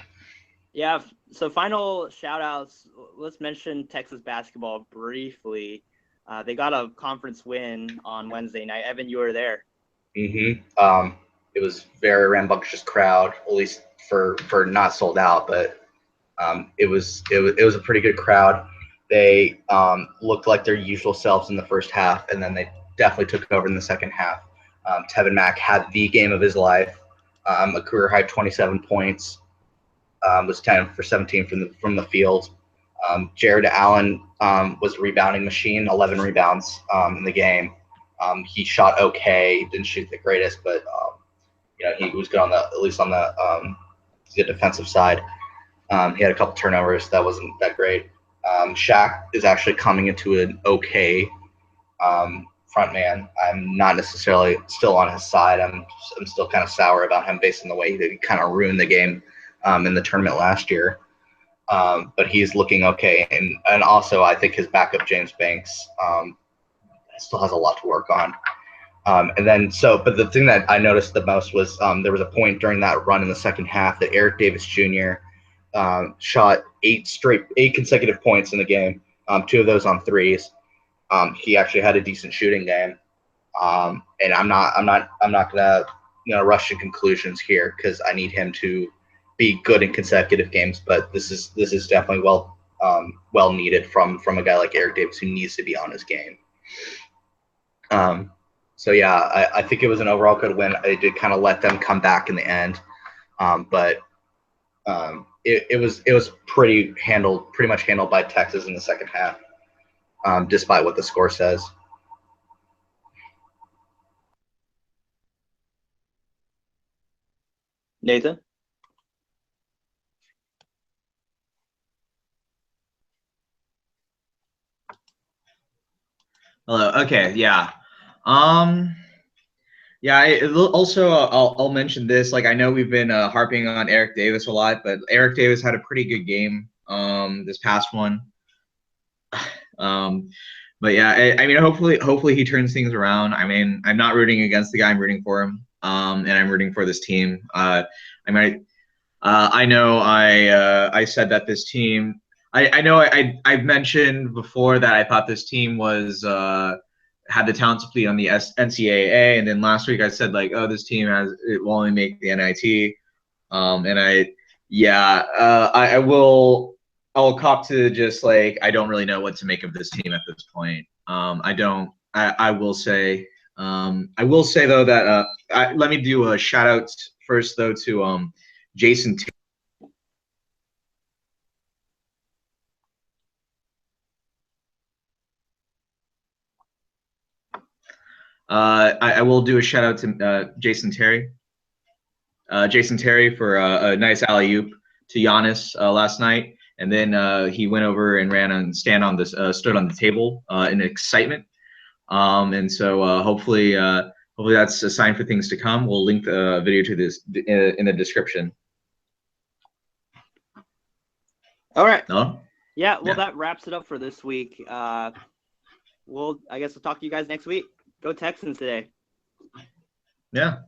Speaker 2: Yeah. So final shout outs. Let's mention Texas basketball briefly. They got a conference win on Wednesday night. Evan, you were there.
Speaker 3: It was very rambunctious crowd, at least for not sold out, but it was a pretty good crowd. They looked like their usual selves in the first half, and then they definitely took over in the second half. Tevin Mack had the game of his life, a career high 27 points, was 10 for 17 from the field. Jared Allen was a rebounding machine, 11 rebounds in the game. He shot okay, didn't shoot the greatest, but he was good at least on the defensive side. He had a couple turnovers that wasn't that great. Shaq is actually coming into an okay front man. I'm not necessarily still on his side. I'm still kind of sour about him based on the way that he kind of ruined the game in the tournament last year. But he's looking okay, and also I think his backup James Banks still has a lot to work on. But the thing that I noticed the most was there was a point during that run in the second half that Eric Davis Jr. shot eight consecutive points in the game. 2 of those on threes. He actually had a decent shooting game. And I'm not gonna rush to conclusions here because I need him to be good in consecutive games. But this is definitely well needed from a guy like Eric Davis who needs to be on his game. So yeah, I think it was an overall good win. I did kind of let them come back in the end, but it was pretty much handled by Texas in the second half, despite what the score says.
Speaker 2: Nathan?
Speaker 1: Hello. Okay. Yeah. Yeah. I'll mention this. Like, I know we've been harping on Eric Davis a lot, but Eric Davis had a pretty good game this past one. But yeah, I mean, hopefully he turns things around. I mean, I'm not rooting against the guy. I'm rooting for him. And I'm rooting for this team. I know I said that this team. I know I've mentioned before that I thought this team was had the talent to play on the NCAA, and then last week I said like, oh, this team will only make the NIT. I'll cop to just like I don't really know what to make of this team at this point. I will say though that let me do a shout out first though to Jason. I will do a shout out to Jason Terry. Jason Terry for a nice alley oop to Giannis last night, and then he went over and stood on the table in excitement. And so hopefully that's a sign for things to come. We'll link the video to this in the description.
Speaker 2: All right.
Speaker 1: No?
Speaker 2: Yeah. Well, that wraps it up for this week. I guess we'll talk to you guys next week. Go Texans today.
Speaker 1: Yeah.